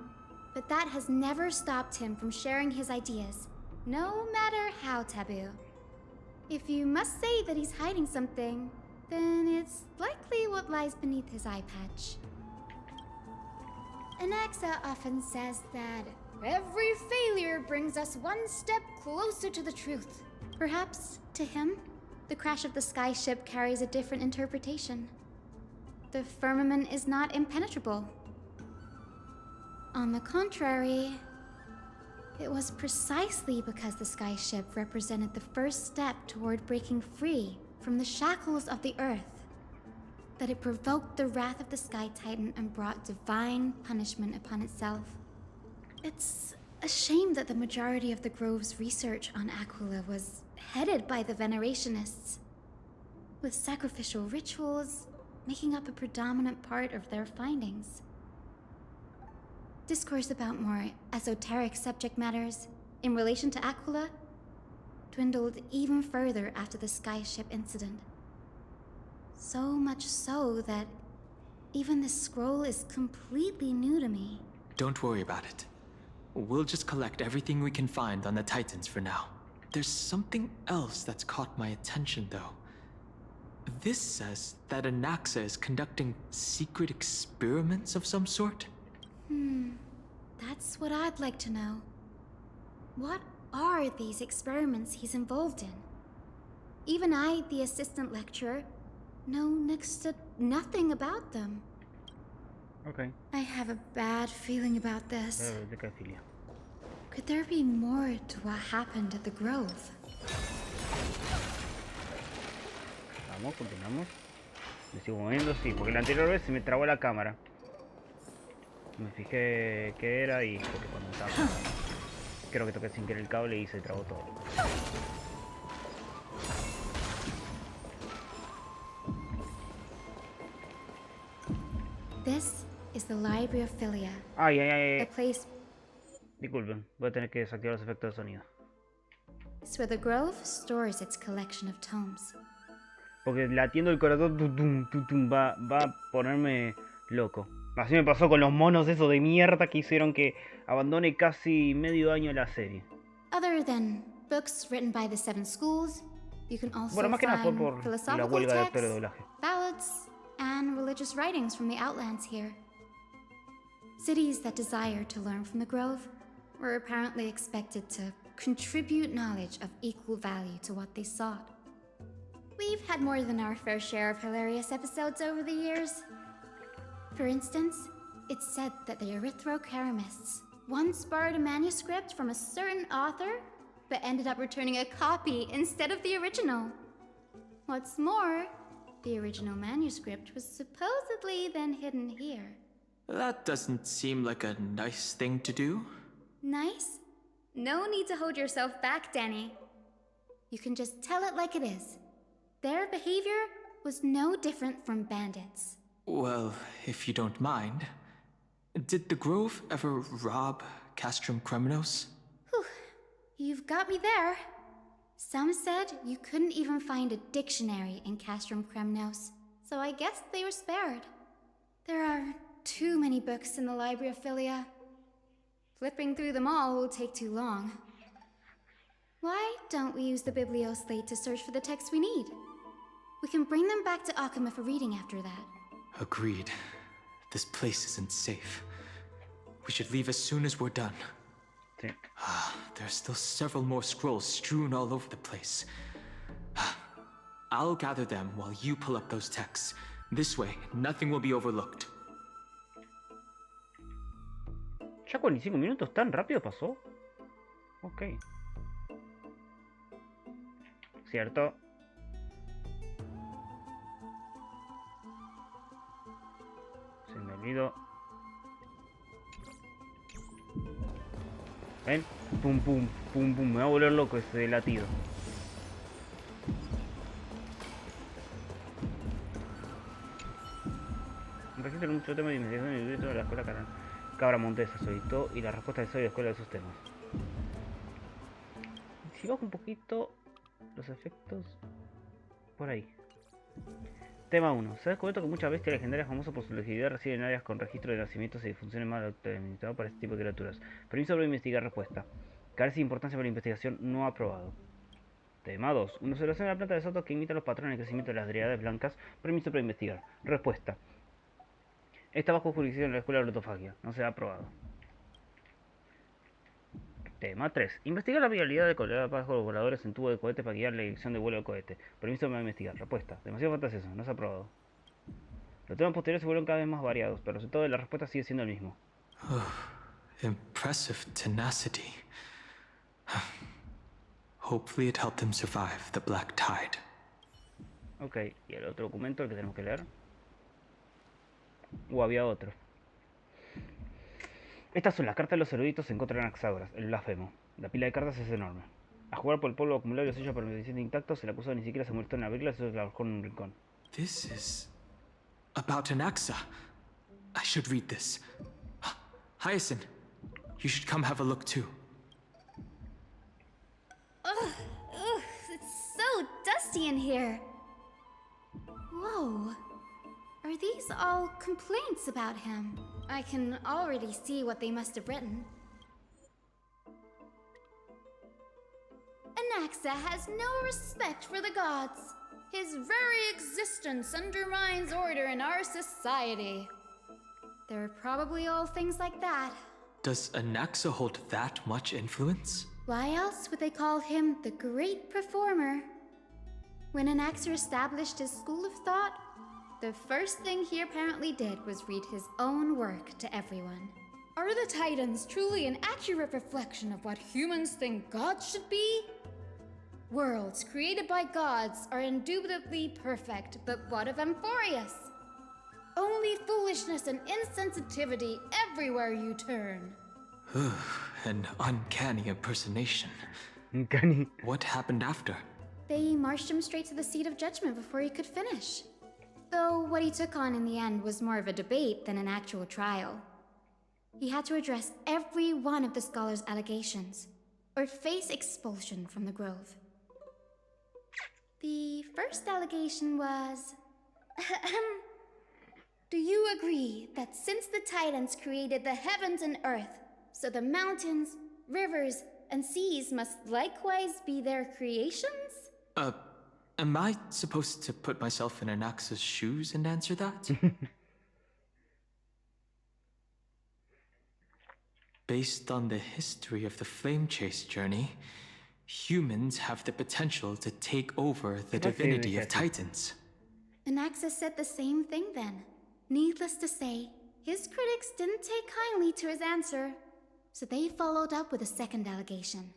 Speaker 7: but that has never stopped him from sharing his ideas, no matter how taboo. If you must say that he's hiding something, then it's likely what lies beneath his eye patch. Anaxa often says that every failure brings us one step closer to the truth. Perhaps, to him, the crash of the skyship carries a different interpretation. The firmament is not impenetrable. On the contrary, it was precisely because the skyship represented the first step toward breaking free from the shackles of the earth that it provoked the wrath of the Sky Titan and brought divine punishment upon itself. It's a shame that the majority of the Grove's research on Aquila was headed by the Venerationists, with sacrificial rituals making up a predominant part of their findings. Discourse about more esoteric subject matters in relation to Aquila dwindled even further after the skyship incident. So much so that even this scroll is completely new to me.
Speaker 8: Don't worry about it. We'll just collect everything we can find on the Titans for now. There's something else that's caught my attention, though. This says that Anaxa is conducting secret experiments of some sort.
Speaker 7: That's what I'd like to know. What are these experiments he's involved in? Even I, the assistant lecturer, know next to nothing about them.
Speaker 1: Okay.
Speaker 7: I have a bad feeling about this.
Speaker 1: ¿De qué filia?
Speaker 7: Could there be more to what happened at the Grove?
Speaker 1: Vamos, continuamos. Me sigo moviendo, sí, porque la anterior vez se me trabó la cámara. Me fijé qué era y porque cuando estaba... Creo que toqué sin querer el cable y se trabó todo.
Speaker 7: This is the Library of Philia.
Speaker 1: Ay, ay, ay,
Speaker 7: A
Speaker 1: ay.
Speaker 7: place
Speaker 1: Disculpen, voy a tener que desactivar los efectos de sonido.
Speaker 7: where the Grove stores its collection of tomes.
Speaker 1: Porque latiendo el corazón va a ponerme loco. Así me pasó con los monos esos de mierda que hicieron que abandone casi medio año la serie.
Speaker 7: Other than books written by the 7 schools, you can also
Speaker 1: Bueno, más que nada fue
Speaker 7: find
Speaker 1: por la
Speaker 7: philosophical
Speaker 1: huelga de actores de
Speaker 7: texts,
Speaker 1: doblaje.
Speaker 7: ballads, and religious writings from the Outlands here. Cities that desire to learn from the Grove were apparently expected to contribute knowledge of equal value to what they sought. We've had more than our fair share of hilarious episodes over the years. For instance, it's said that the Erythrocaramists once borrowed a manuscript from a certain author, but ended up returning a copy instead of the original. What's more, the original manuscript was supposedly then hidden here.
Speaker 8: That doesn't seem like a nice thing to do.
Speaker 7: Nice? No need to hold yourself back, Danny. You can just tell it like it is. Their behavior was no different from bandits.
Speaker 8: Well, if you don't mind, did the Grove ever rob, Castrum Creminos?
Speaker 7: Whew, you've got me there. Some said you couldn't even find a dictionary in Castrum Cremnos, so I guess they were spared. There are too many books in the Library of Philia. Flipping through them all will take too long. Why don't we use the Biblioslate to search for the texts we need? We can bring them back to Akuma for reading after that.
Speaker 8: Agreed. This place isn't safe. We should leave as soon as we're done.
Speaker 1: Sí.
Speaker 8: There's still several more scrolls strewn all over the place. I'll gather them while you pull up those texts. This way, nothing will be overlooked.
Speaker 1: ¿Ya 45 minutos? ¿Tan rápido pasó? Ok. Cierto. Se me olvidó. ¿Ven? Pum, pum, pum, pum. Me va a volver loco ese latido. Registro mucho tema de investigación y de la escuela Cabra Montesa solicitó y la respuesta de Soy de escuela de esos temas. Si bajo un poquito los efectos por ahí. Tema 1. Se ha descubierto que muchas bestias legendarias famosas por su legibilidad residen en áreas con registro de nacimientos y difunciones más delimitadas para este tipo de criaturas. Permiso para investigar. Respuesta. Carece de importancia para la investigación. No aprobado. Tema 2. Una observación de la planta de soto que imita los patrones de crecimiento de las dríades blancas. Permiso para investigar. Respuesta. Está bajo jurisdicción de la escuela de autofagia. No se ha aprobado. Tema 3. Investigar la viabilidad de colocar bajo los voladores en tubo de cohete para guiar la dirección de vuelo del cohete. Permiso para investigar. Respuesta. Demasiado fantasioso. No se ha aprobado. Los temas posteriores se vuelven cada vez más variados, pero el resultado de la respuesta sigue siendo el mismo.
Speaker 8: Impressive tenacity. Hopefully it helped them survive the black tide.
Speaker 1: Ok, ¿y el otro documento el que tenemos que leer? ¿O había otro? Estas son las cartas de los eruditos en contra de Anaxágoras, el blasfemo. La pila de cartas es enorme. A jugar por el polvo acumulado y los sellos permanecientes intactos, el acusado ni siquiera se molestó en abrirla, se la arrojó en un rincón.
Speaker 8: This is about Anaxa. I should read this. Hyacinth, you should come have a look too.
Speaker 7: Ugh, it's so dusty in here. Whoa. Are these all complaints about him? I can already see what they must have written. Anaxa has no respect for the gods. His very existence undermines order in our society. They're probably all things like that.
Speaker 8: Does Anaxa hold that much influence?
Speaker 7: Why else would they call him the Great Performer? When Anaxa established his school of thought, the first thing he apparently did was read his own work to everyone. Are the Titans truly an accurate reflection of what humans think gods should be? Worlds created by gods are indubitably perfect, but what of Amphoreus? Only foolishness and insensitivity everywhere you turn.
Speaker 8: An uncanny impersonation.
Speaker 1: Uncanny.
Speaker 8: What happened after?
Speaker 7: They marched him straight to the seat of judgment before he could finish. Though what he took on in the end was more of a debate than an actual trial. He had to address every one of the scholars' allegations, or face expulsion from the Grove. The first allegation was... Do you agree that since the Titans created the heavens and earth, so the mountains, rivers, and seas must likewise be their creations?
Speaker 8: Am I supposed to put myself in Anaxa's shoes and answer that? Based on the history of the Flame Chase journey, humans have the potential to take over the divinity of Titans.
Speaker 7: Anaxa said the same thing then. Needless to say, his critics didn't take kindly to his answer, so they followed up with a second allegation.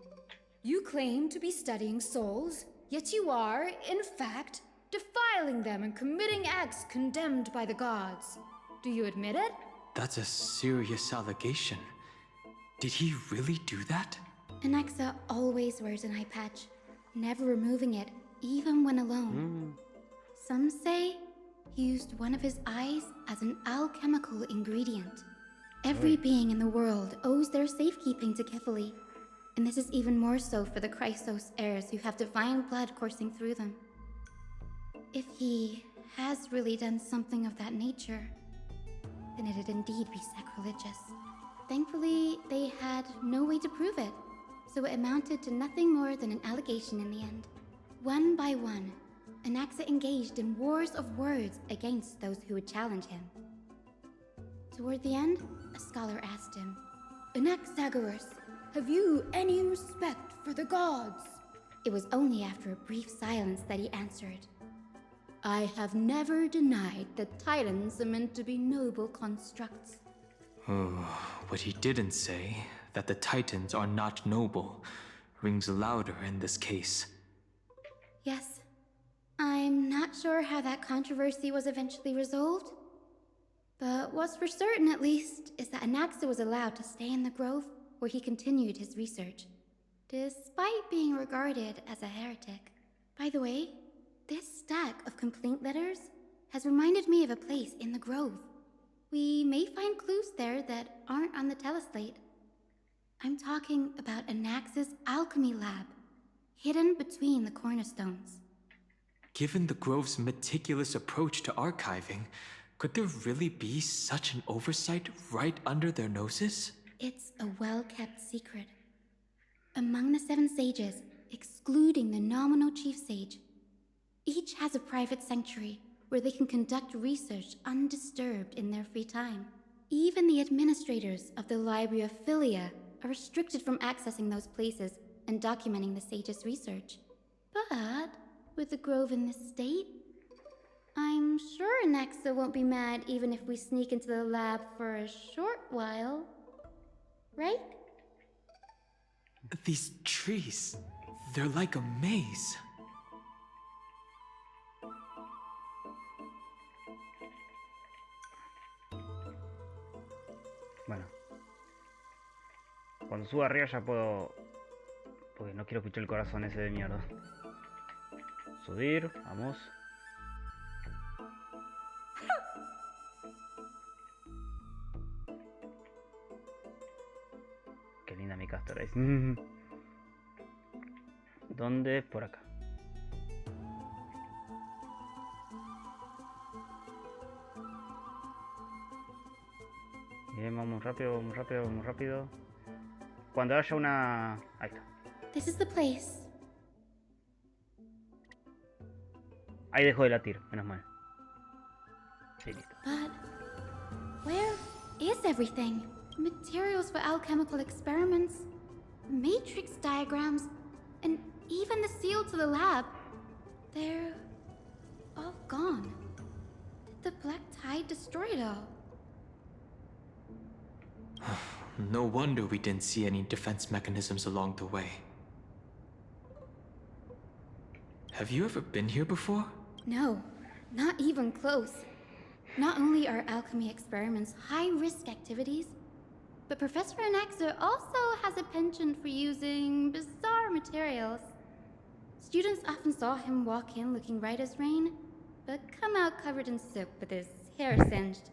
Speaker 7: You claim to be studying souls, yet you are, in fact, defiling them and committing acts condemned by the gods. Do you admit it?
Speaker 8: That's a serious allegation. Did he really do that?
Speaker 7: Anaxa always wears an eye patch, never removing it, even when alone. Some say he used one of his eyes as an alchemical ingredient. Every being in the world owes their safekeeping to Kefali, and this is even more so for the Chrysos heirs who have divine blood coursing through them. If he has really done something of that nature, then it'd indeed be sacrilegious. Thankfully, they had no way to prove it, so it amounted to nothing more than an allegation in the end. One by one, Anaxa engaged in wars of words against those who would challenge him. Toward the end, a scholar asked him, "Anaxagoras, have you any respect for the gods?" It was only after a brief silence that he answered, "I have never denied that titans are meant to be noble constructs."
Speaker 8: What he didn't say, that the Titans are not noble, rings louder in this case.
Speaker 7: Yes. I'm not sure how that controversy was eventually resolved. But what's for certain, at least, is that Anaxa was allowed to stay in the grove where he continued his research, despite being regarded as a heretic. By the way, this stack of complaint letters has reminded me of a place in the grove. We may find clues there that aren't on the teleslate. I'm talking about Anaxa's alchemy lab, hidden between the cornerstones.
Speaker 8: Given the Grove's meticulous approach to archiving, could there really be such an oversight right under their noses?
Speaker 7: It's a well-kept secret. Among the 7 sages, excluding the nominal chief sage, each has a private sanctuary where they can conduct research undisturbed in their free time. Even the administrators of the Library of Philia are restricted from accessing those places and documenting the sage's research. But with the grove in this state, I'm sure Anaxa won't be mad even if we sneak into the lab for a short while. Right?
Speaker 8: These trees, they're like a maze.
Speaker 1: Bueno. Cuando suba arriba ya puedo... Porque no quiero escuchar el corazón ese de mierda. Subir, vamos. Qué linda mi Castor Race. ¿Dónde? Por acá. Bien, vamos rápido, vamos rápido, vamos rápido. Cuando haya una... Ahí está.
Speaker 7: This is the place.
Speaker 1: Ahí dejó de latir, menos mal. Sí, listo.
Speaker 7: But where is everything? Materials for alchemical experiments, matrix diagrams, and even the seal to the lab. They're all gone. Did the Black Tide destroy it all?
Speaker 8: No wonder we didn't see any defense mechanisms along the way. Have you ever been here before?
Speaker 7: No, not even close. Not only are alchemy experiments high-risk activities, but Professor Anaxa also has a penchant for using bizarre materials. Students often saw him walk in looking right as rain, but come out covered in soot with his hair singed.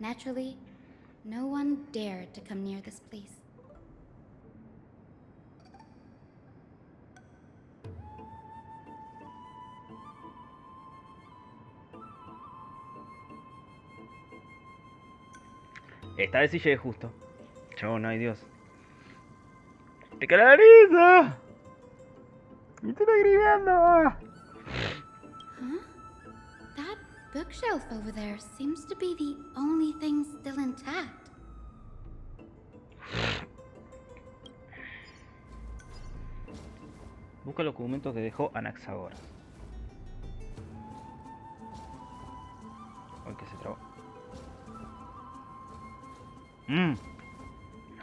Speaker 7: Naturally, no one dared to come near this place.
Speaker 1: Esta vez sí llegué justo. Chabón, ay Dios. ¡Te carariza! ¡Me estoy lagrimeando!
Speaker 7: Huh? That bookshelf over there seems to be the only thing still intact.
Speaker 1: Busca los documentos que dejó Anaxagoras. Ay, que se trabó.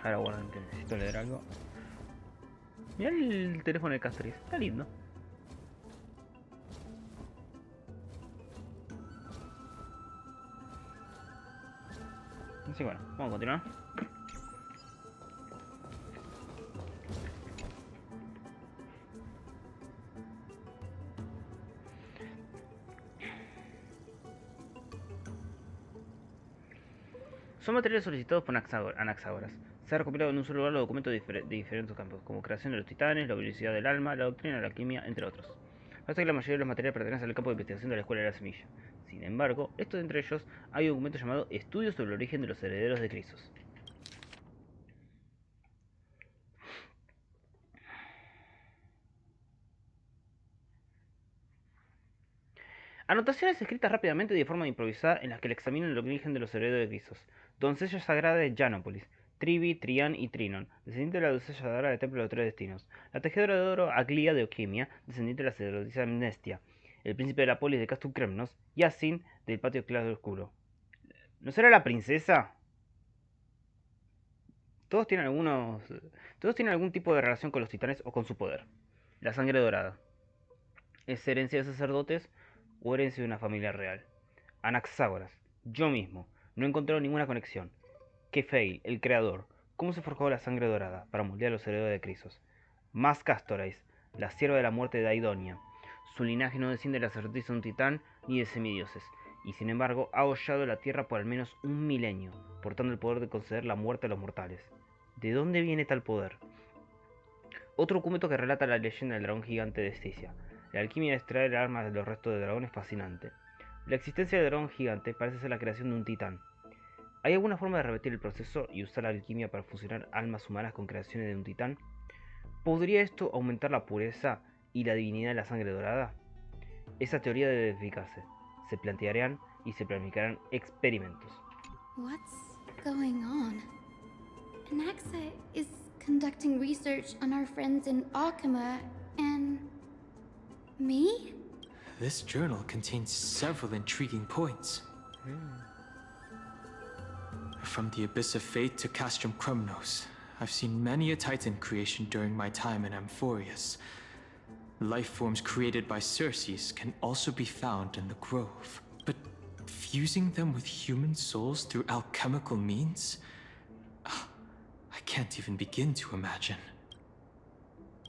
Speaker 1: Ahora guarden que necesito leer algo. Mira el teléfono de Castris, está lindo. Así que bueno, vamos a continuar. Son materiales solicitados por Anaxágoras. Se ha recopilado en un solo lugar los documentos de diferentes campos, como creación de los titanes, la velocidad del alma, la doctrina, la alquimia, entre otros. Parece que la mayoría de los materiales pertenecen al campo de investigación de la Escuela de la Semilla. Sin embargo, estos entre ellos hay un documento llamado Estudios sobre el origen de los herederos de Crisos. Anotaciones escritas rápidamente y de forma improvisada en las que le examinan el origen de los herederos de Grisos. Doncella sagrada de Janópolis. Trivi, Trián y Trinon, descendiente de la doncella sagrada del Templo de los Tres Destinos. La tejedora de oro Aglia de Oquimia, descendiente de la sacerdotisa Amnestia. El príncipe de la polis de Castum Kremnos. Yacin del patio claro oscuro. ¿No será la princesa? Todos tienen algunos. Todos tienen algún tipo de relación con los titanes o con su poder. La sangre dorada. ¿Es herencia de sacerdotes o herencia de una familia real? Anaxágoras. Yo mismo. No he encontrado ninguna conexión. Kefeil, el creador. ¿Cómo se forjó la sangre dorada para moldear los herederos de Crisos? Más Castorais, la sierva de la muerte de Aidonia. Su linaje no desciende de la sacerdotisa de un titán ni de semidioses, y sin embargo ha hollado la tierra por al menos un milenio, portando el poder de conceder la muerte a los mortales. ¿De dónde viene tal poder? Otro documento que relata la leyenda del dragón gigante de Esticia. La alquimia de extraer armas de los restos de dragón es fascinante. La existencia del dragón gigante parece ser la creación de un titán. ¿Hay alguna forma de repetir el proceso y usar la alquimia para fusionar almas humanas con creaciones de un titán? ¿Podría esto aumentar la pureza y la divinidad de la sangre dorada? Esa teoría debe verificarse. Se plantearán y se planificarán experimentos.
Speaker 7: What's going on? Anaxa is conducting research on our friends in Alchema and... me?
Speaker 8: This journal contains several intriguing points. From the Abyss of Fate to Castrum Krumnos, I've seen many a Titan creation during my time in Amphoreus. Life forms created by Circes can also be found in the Grove. But fusing them with human souls through alchemical means? I can't even begin to imagine.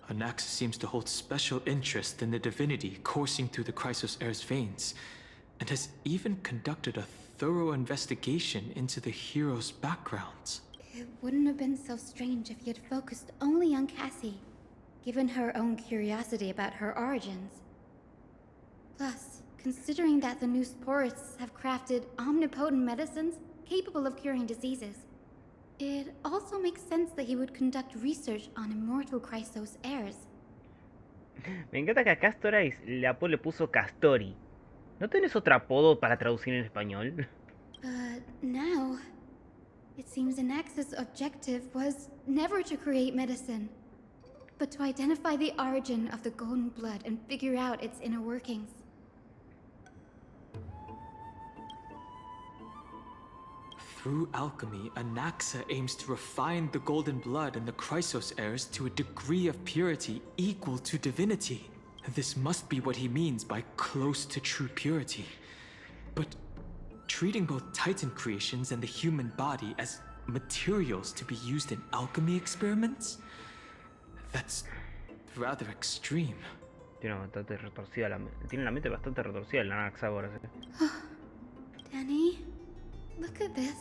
Speaker 8: Anaxa seems to hold special interest in the divinity coursing through the Chrysos heir's veins, and has even conducted a thorough investigation into the hero's backgrounds.
Speaker 7: It wouldn't have been so strange if he had focused only on Cassie, given her own curiosity about her origins. Plus, considering that the new sporists have crafted omnipotent medicines capable of curing diseases, it also makes sense that he would conduct research on immortal Chrysos heirs.
Speaker 1: Me encanta que a Castorais le puso Castori. ¿No tenés otro apodo para traducir en español?
Speaker 7: But now, it seems Anaxa's objective was never to create medicine, but to identify the origin of the golden blood and figure out its inner workings.
Speaker 8: Through alchemy, Anaxa aims to refine the golden blood in the Chrysos heirs to a degree of purity equal to divinity. This must be what he means by close to true purity. But treating both Titan creations and the human body as materials to be used in alchemy experiments? That's rather extreme.
Speaker 1: Tiene la mente bastante retorcida el Anaxágoras.
Speaker 7: Danny, look at this.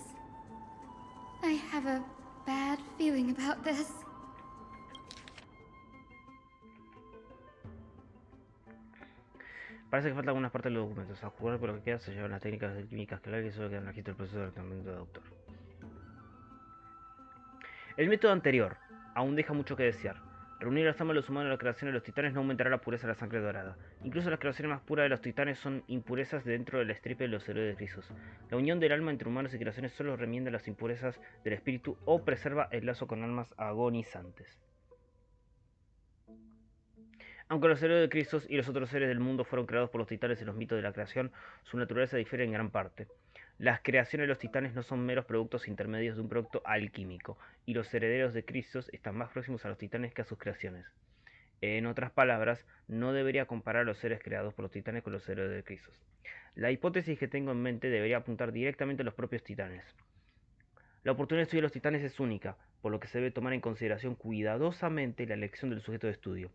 Speaker 7: I have a bad feeling about this.
Speaker 1: Parece que faltan algunas partes de los documentos. A jugar con lo que queda se llevan las técnicas químicas claras y solo queda un registro del proceso de tratamiento del doctor. El método anterior aún deja mucho que desear. Reunir las almas de los humanos en la creación de los titanes no aumentará la pureza de la sangre dorada. Incluso las creaciones más puras de los titanes son impurezas dentro de la estirpe de los herederos de Crisos. La unión del alma entre humanos y creaciones solo remienda las impurezas del espíritu o preserva el lazo con almas agonizantes. Aunque los herederos de Crisos y los otros seres del mundo fueron creados por los titanes en los mitos de la creación, su naturaleza difiere en gran parte. Las creaciones de los titanes no son meros productos intermedios de un producto alquímico, y los herederos de Crisos están más próximos a los titanes que a sus creaciones. En otras palabras, no debería comparar a los seres creados por los titanes con los herederos de Crisos. La hipótesis que tengo en mente debería apuntar directamente a los propios titanes. La oportunidad de estudiar los titanes es única, por lo que se debe tomar en consideración cuidadosamente la elección del sujeto de estudio.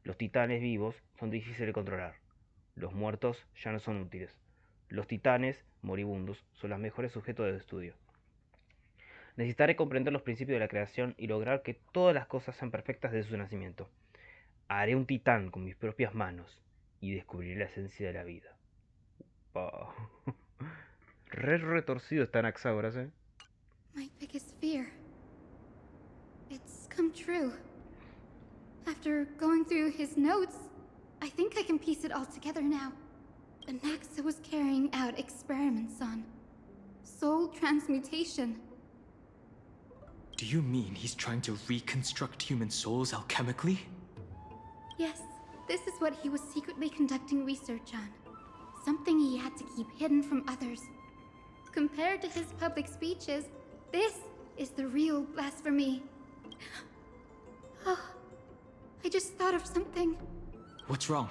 Speaker 1: Los titanes vivos son difíciles de controlar. Los muertos ya no son útiles. Los titanes moribundos son los mejores sujetos de estudio. Necesitaré comprender los principios de la creación y lograr que todas las cosas sean perfectas desde su nacimiento. Haré un titán con mis propias manos y descubriré la esencia de la vida. Oh. Re retorcido está Anaxágoras, ¿eh?
Speaker 7: My biggest fear. It's come true. After going through his notes, I think I can piece it all together now. Anaxa was carrying out experiments on soul transmutation.
Speaker 8: Do you mean he's trying to reconstruct human souls alchemically?
Speaker 7: Yes, this is what he was secretly conducting research on. Something he had to keep hidden from others. Compared to his public speeches, this is the real blasphemy. Oh, I just thought of something.
Speaker 8: What's wrong?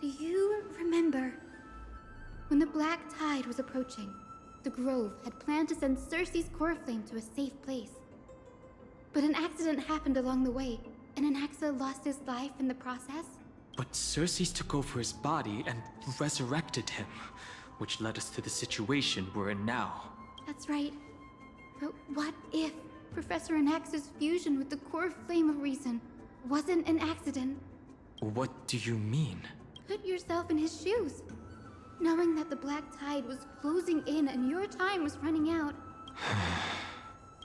Speaker 7: Do you remember when the Black Tide was approaching? The Grove had planned to send Cersei's core flame to a safe place. But an accident happened along the way, and Anaxa lost his life in the process?
Speaker 8: But Cersei took over his body and resurrected him, which led us to the situation we're in now.
Speaker 7: That's right. But what if Professor Anaxa's fusion with the core flame of reason wasn't an accident?
Speaker 8: What do you mean?
Speaker 7: Put yourself in his shoes. Knowing that the Black Tide was closing in and your time was running out.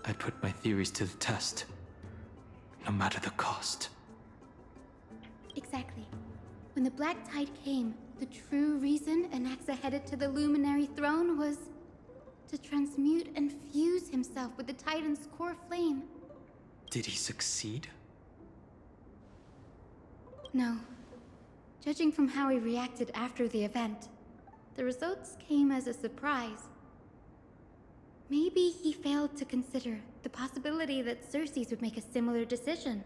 Speaker 8: I'd put my theories to the test, no matter the cost.
Speaker 7: Exactly. When the Black Tide came, the true reason Anaxa headed to the Luminary Throne was to transmute and fuse himself with the Titan's core flame.
Speaker 8: Did he succeed?
Speaker 7: No. Judging from how he reacted after the event, the results came as a surprise. Maybe he failed to consider the possibility that Cersei would make a similar decision.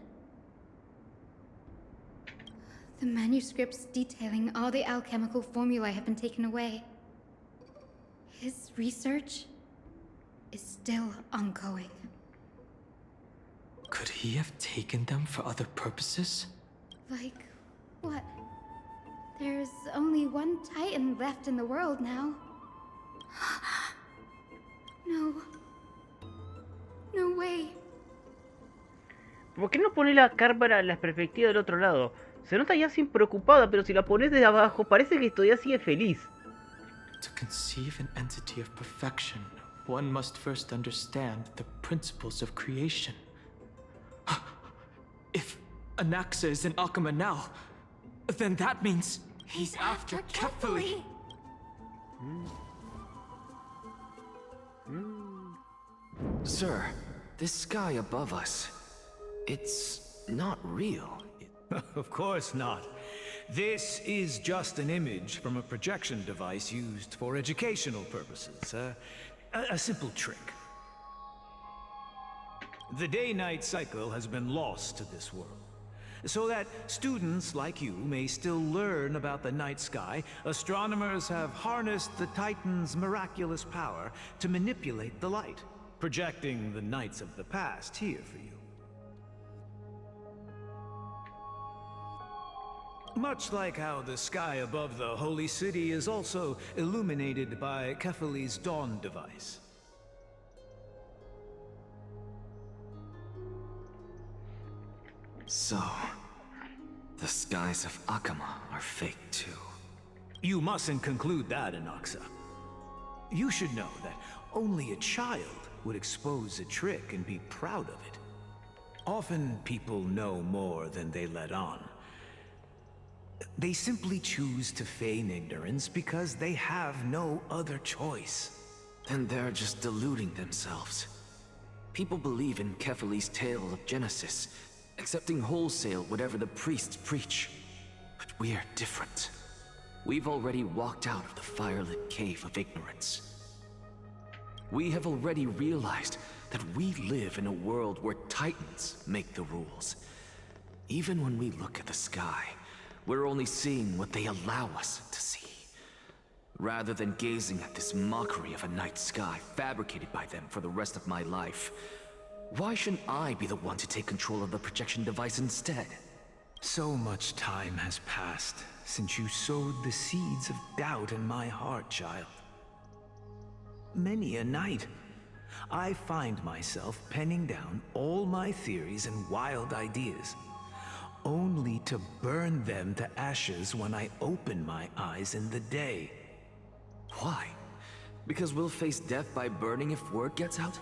Speaker 7: The manuscripts detailing all the alchemical formulae have been taken away. His research is still ongoing.
Speaker 8: Could he have taken them for other purposes?
Speaker 7: Like, what? There's only one Titan left in the world now. No. No way.
Speaker 1: ¿Por qué no pones la cámara en la perspectiva del otro lado? Se nota ya sin preocupada, pero si la pones desde abajo, parece que todavía sigue feliz.
Speaker 8: To conceive an entity of perfection, one must first understand the principles of creation. If Anaxa is in Akama now, then that means he's after Kefali.
Speaker 4: Sir, this sky above us, it's not real.
Speaker 9: Of course not. This is just an image from a projection device used for educational purposes. A simple trick. The day-night cycle has been lost to this world. So that students like you may still learn about the night sky, astronomers have harnessed the Titan's miraculous power to manipulate the light, projecting the nights of the past here for you. Much like how the sky above the Holy City is also illuminated by Kefali's dawn device.
Speaker 4: So, the skies of Akama are fake too.
Speaker 9: You mustn't conclude that, Anaxa. You should know that only a child would expose a trick and be proud of it. Often people know more than they let on. They simply choose to feign ignorance because they have no other choice.
Speaker 4: Then they're just deluding themselves. People believe in Kefali's tale of Genesis, accepting wholesale whatever the priests preach. But we're different. We've already walked out of the firelit cave of ignorance. We have already realized that we live in a world where Titans make the rules. Even when we look at the sky, we're only seeing what they allow us to see. Rather than gazing at this mockery of a night sky fabricated by them for the rest of my life, why shouldn't I be the one to take control of the projection device instead?
Speaker 9: So much time has passed since you sowed the seeds of doubt in my heart, child. Many a night, I find myself penning down all my theories and wild ideas, only to burn them to ashes when I open my eyes in the day.
Speaker 4: Why? Because we'll face death by burning if word gets out?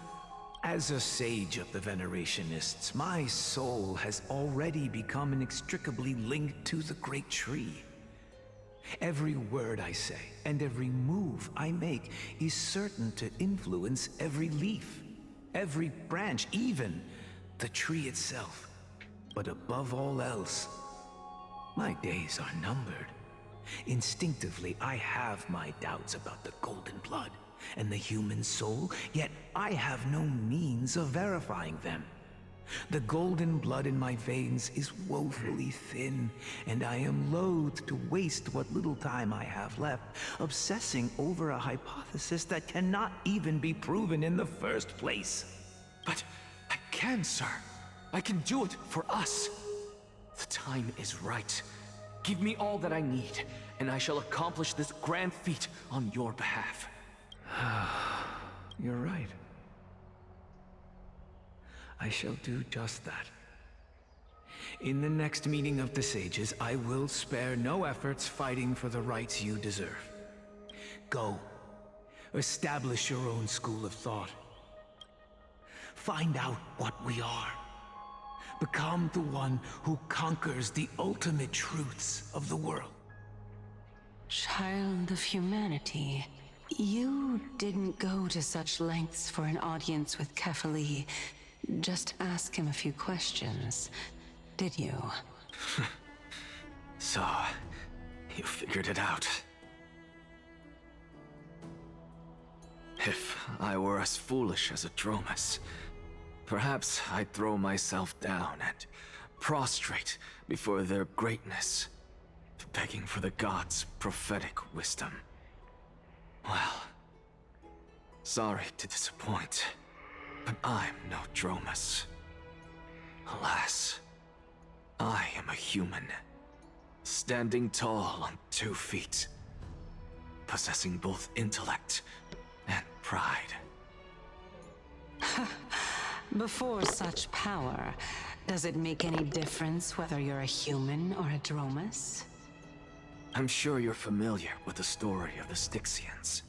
Speaker 9: As a sage of the Venerationists, my soul has already become inextricably linked to the great tree. Every word I say and every move I make is certain to influence every leaf, every branch, even the tree itself. But above all else, my days are numbered. Instinctively, I have my doubts about the golden blood and the human soul, yet I have no means of verifying them. The golden blood in my veins is woefully thin, and I am loath to waste what little time I have left obsessing over a hypothesis that cannot even be proven in the first place.
Speaker 4: But I can, sir. I can do it for us. The time is right. Give me all that I need, and I shall accomplish this grand feat on your behalf.
Speaker 9: You're right. I shall do just that. In the next meeting of the sages, I will spare no efforts fighting for the rights you deserve. Go. Establish your own school of thought. Find out what we are. Become the one who conquers the ultimate truths of the world.
Speaker 5: Child of humanity, you didn't go to such lengths for an audience with Kefali. Just ask him a few questions, did you?
Speaker 4: So, you figured it out. If I were as foolish as a Dromus, perhaps I'd throw myself down and prostrate before their greatness, begging for the gods' prophetic wisdom. Well, sorry to disappoint, but I'm no Dromus. Alas, I am a human, standing tall on 2 feet, possessing both intellect and pride.
Speaker 5: Before such power, does it make any difference whether you're a human or a Dromus?
Speaker 4: I'm sure you're familiar with the story of the Styxians.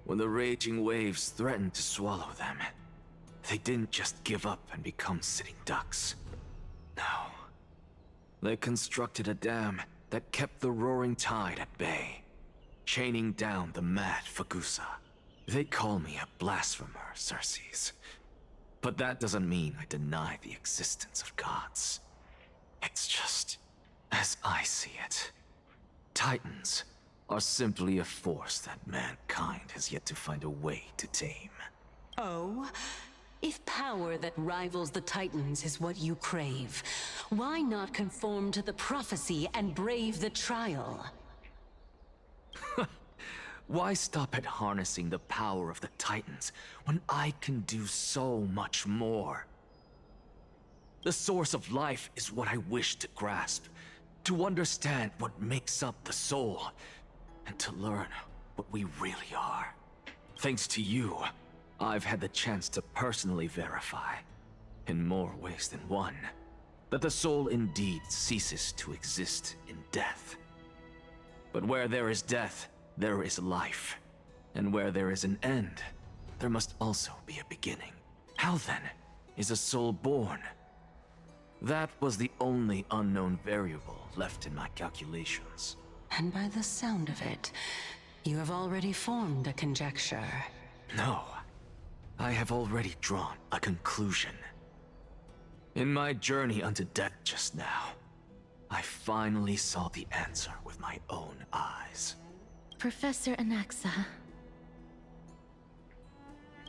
Speaker 4: When the raging waves threatened to swallow them, they didn't just give up and become sitting ducks. No. They constructed a dam that kept the roaring tide at bay, chaining down the mad Fagusa. They call me a blasphemer, Circes. But that doesn't mean I deny the existence of gods. It's just, as I see it, Titans are simply a force that mankind has yet to find a way to tame.
Speaker 5: Oh? If power that rivals the Titans is what you crave, why not conform to the prophecy and brave the trial?
Speaker 4: Why stop at harnessing the power of the Titans when I can do so much more? The source of life is what I wish to grasp, to understand what makes up the soul, and to learn what we really are. Thanks to you, I've had the chance to personally verify, in more ways than one, that the soul indeed ceases to exist in death. But where there is death, there is life. And where there is an end, there must also be a beginning. How then is a soul born? That was the only unknown variable left in my calculations.
Speaker 5: And by the sound of it, you have already formed a conjecture.
Speaker 4: No, I have already drawn a conclusion. In my journey unto death just now, I finally saw the answer with my own eyes.
Speaker 7: Professor Anaxa.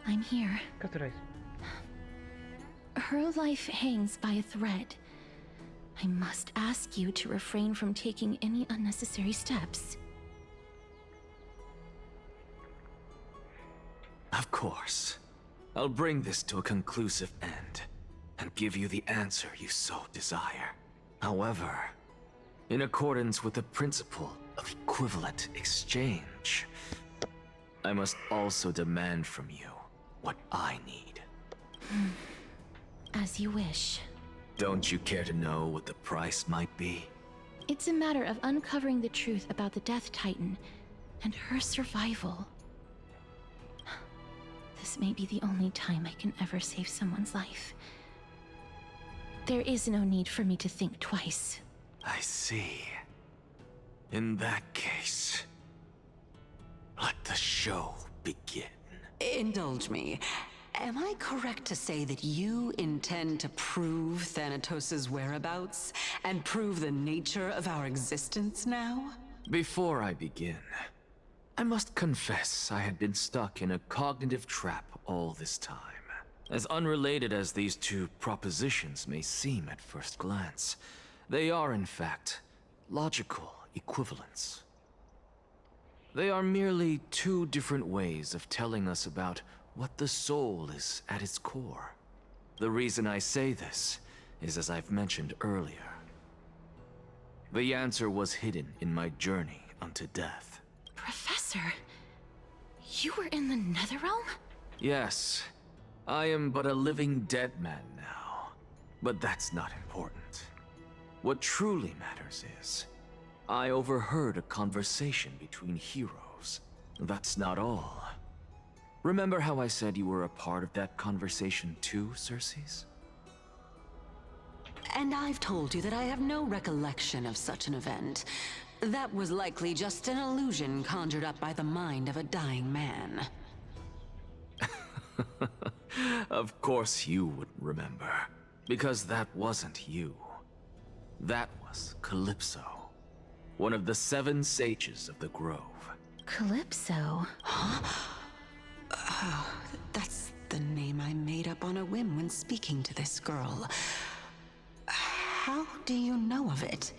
Speaker 7: I'm here.
Speaker 1: ¿Qué traes?
Speaker 7: Her life hangs by a thread. I must ask you to refrain from taking any unnecessary steps.
Speaker 4: Of course. I'll bring this to a conclusive end, and give you the answer you so desire. However, in accordance with the principle of equivalent exchange, I must also demand from you what I need.
Speaker 7: As you wish.
Speaker 4: Don't you care to know what the price might be?
Speaker 7: It's a matter of uncovering the truth about the Death Titan and her survival. This may be the only time I can ever save someone's life. There is no need for me to think twice.
Speaker 4: I see. In that case, let the show begin.
Speaker 5: Indulge me. Am I correct to say that you intend to prove Thanatos' whereabouts and prove the nature of our existence now?
Speaker 4: Before I begin, I must confess I had been stuck in a cognitive trap all this time. As unrelated as these two propositions may seem at first glance, they are in fact logical equivalents. They are merely two different ways of telling us about what the soul is at its core. The reason I say this is as I've mentioned earlier. The answer was hidden in my journey unto death.
Speaker 7: Professor, you were in the Netherrealm?
Speaker 4: Yes, I am but a living dead man now, but that's not important. What truly matters is, I overheard a conversation between heroes. That's not all. Remember how I said you were a part of that conversation too, Circes?
Speaker 5: And I've told you that I have no recollection of such an event. That was likely just an illusion conjured up by the mind of a dying man.
Speaker 4: Of course you wouldn't remember, because that wasn't you. That was Calypso, one of the 7 sages of the Grove.
Speaker 7: Calypso?
Speaker 5: That's the name I made up on a whim when speaking to this girl. How do you know of it?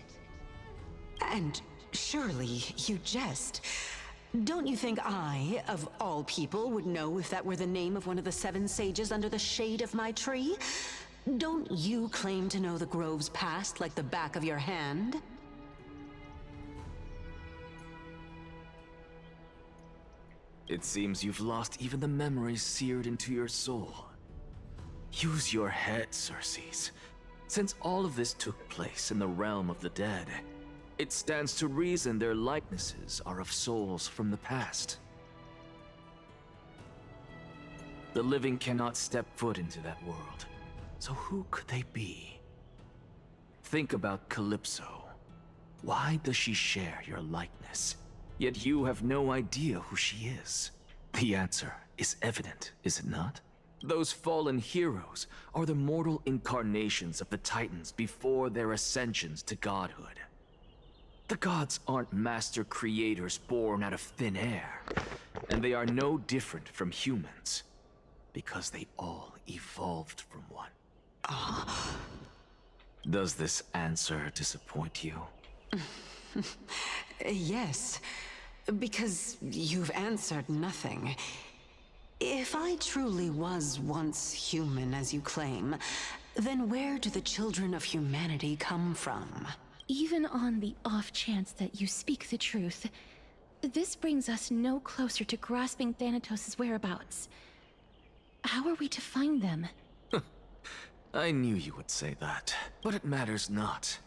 Speaker 5: And surely you jest. Don't you think I, of all people, would know if that were the name of one of the 7 sages under the shade of my tree? Don't you claim to know the Grove's past like the back of your hand?
Speaker 4: It seems you've lost even the memories seared into your soul. Use your head, Circes. Since all of this took place in the realm of the dead, it stands to reason their likenesses are of souls from the past. The living cannot step foot into that world, so who could they be? Think about Calypso. Why does she share your likeness? Yet you have no idea who she is. The answer is evident, is it not? Those fallen heroes are the mortal incarnations of the Titans before their ascensions to godhood. The gods aren't master creators born out of thin air, and they are no different from humans, because they all evolved from one. Does this answer disappoint you?
Speaker 5: Yes, because you've answered nothing. If I truly was once human, as you claim, then where do the children of humanity come from?
Speaker 7: Even on the off chance that you speak the truth, this brings us no closer to grasping Thanatos' whereabouts. How are we to find them?
Speaker 4: I knew you would say that, but it matters not.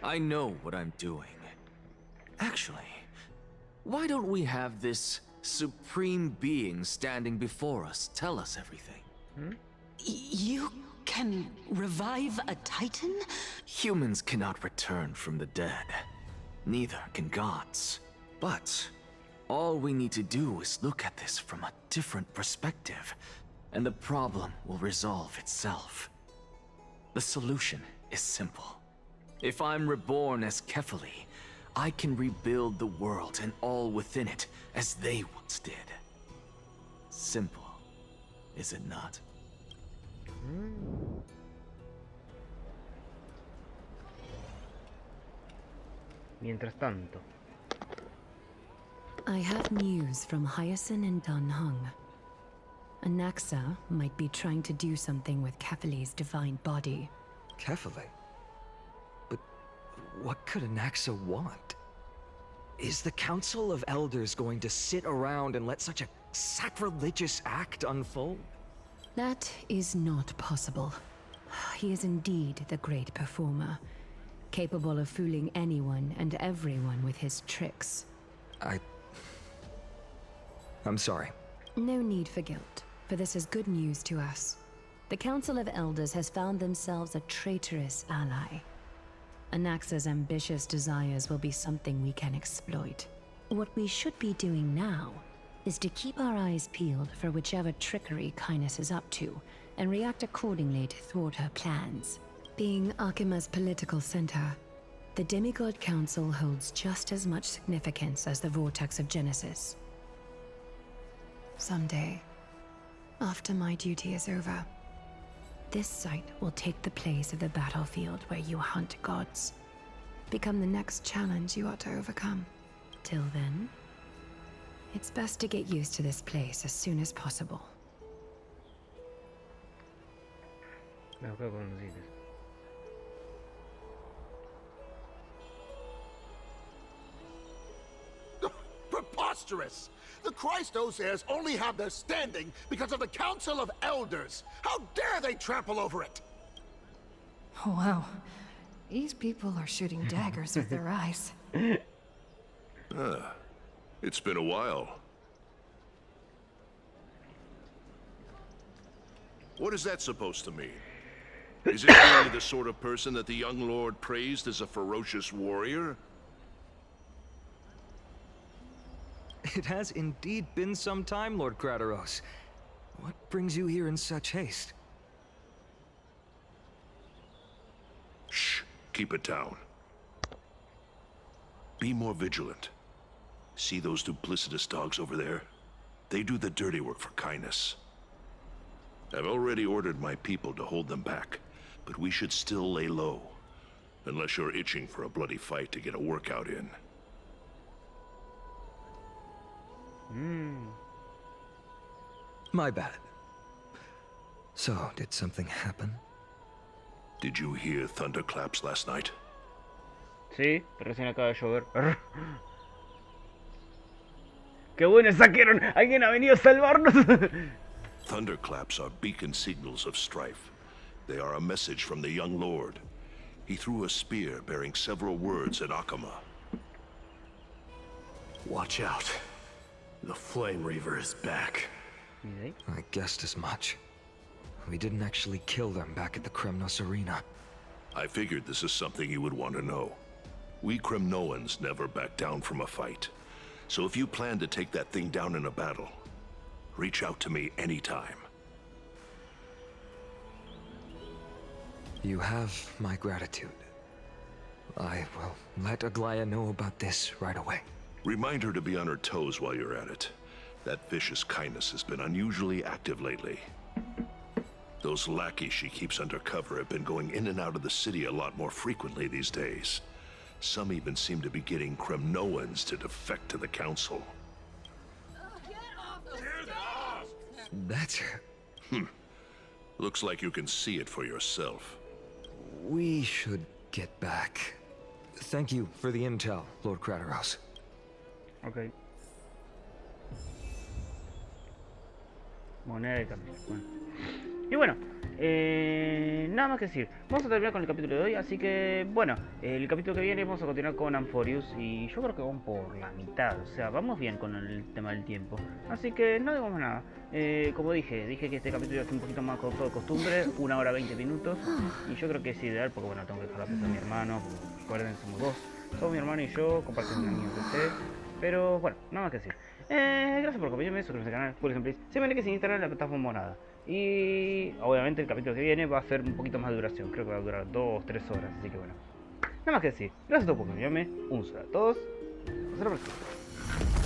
Speaker 4: I know what I'm doing. Actually, why don't we have this supreme being standing before us tell us everything?
Speaker 5: You can revive a Titan?
Speaker 4: Humans cannot return from the dead. Neither can gods. But all we need to do is look at this from a different perspective, and the problem will resolve itself. The solution is simple. If I'm reborn as Kefali, I can rebuild the world and all within it as they once did. Simple, is it not?
Speaker 1: Mientras tanto.
Speaker 10: I have news from Hyacinth and Dan Heng. Anaxa might be trying to do something with Kefali's divine body.
Speaker 11: Kefali? But what could Anaxa want? Is the Council of Elders going to sit around and let such a sacrilegious act unfold?
Speaker 10: That is not possible. He is indeed the great performer, capable of fooling anyone and everyone with his tricks.
Speaker 11: I'm sorry.
Speaker 10: No need for guilt, for this is good news to us. The Council of Elders has found themselves a traitorous ally. Anaxa's ambitious desires will be something we can exploit. What we should be doing now is to keep our eyes peeled for whichever trickery Kindness is up to, and react accordingly to thwart her plans. Being Akima's political center, the Demigod Council holds just as much significance as the Vortex of Genesis. Someday, after my duty is over, this site will take the place of the battlefield where you hunt gods. Become the next challenge you ought to overcome. Till then, it's best to get used to this place as soon as possible.
Speaker 12: Preposterous! The Christos heirs only have their standing because of the Council of Elders. How dare they trample over it?
Speaker 13: Oh, wow. These people are shooting daggers with their eyes.
Speaker 3: It's been a while. What is that supposed to mean? Is it really the sort of person that the young lord praised as a ferocious warrior?
Speaker 11: It has indeed been some time, Lord Kratos. What brings you here in such haste?
Speaker 3: Shh, keep it down. Be more vigilant. See those duplicitous dogs over there? They do the dirty work for Kindness. I've already ordered my people to hold them back, but we should still lay low. Unless you're itching for a bloody fight to get a workout in.
Speaker 11: My bad. So, did something happen?
Speaker 3: Did you hear thunderclaps last night?
Speaker 1: Sí, recién acaba de llover. ¡Qué bueno saquearon! ¡Alguien ha venido a salvarnos!
Speaker 3: Thunderclaps are beacon signals of strife. They are a message from the young lord. He threw a spear bearing several words at Akama.
Speaker 12: Watch out. The Flame Reaver is back.
Speaker 11: I guessed as much. We didn't actually kill them back at the Kremnos arena.
Speaker 3: I figured this is something you would want to know. We Kremnoans never back down from a fight. So if you plan to take that thing down in a battle, reach out to me anytime.
Speaker 11: You have my gratitude. I will let Aglaya know about this right away.
Speaker 3: Remind her to be on her toes while you're at it. That vicious Kindness has been unusually active lately. Those lackeys she keeps undercover have been going in and out of the city a lot more frequently these days. Some even seem to be getting Kremnoans to defect to the Council.
Speaker 11: That's...
Speaker 3: Looks like you can see it for yourself.
Speaker 11: We should get back. Thank you for the intel, Lord Kratos.
Speaker 1: Ok. Moneda de cambio. Bueno. Y bueno, nada más que decir. Vamos a terminar con el capítulo de hoy. Así que, bueno, el capítulo que viene vamos a continuar con Amphoreus. Y yo creo que vamos por la mitad. O sea, vamos bien con el tema del tiempo. Así que no digamos nada. Como dije que este capítulo iba a ser un poquito más corto de costumbre. 1 hora 20 minutos. Y yo creo que es ideal porque, bueno, tengo que dejar la PC a mi hermano. Recuerden, somos dos. Somos mi hermano y yo. Compartimos una misma PC. Pero bueno, nada más que decir. Gracias por acompañarme, suscríbete al canal, por ejemplo. Se me que sin instalar la plataforma morada. Y obviamente el capítulo que viene va a ser un poquito más de duración. Creo que va a durar 2-3 horas. Así que bueno, nada más que decir. Gracias a todos por acompañarme. Un saludo a todos. Hasta la próxima.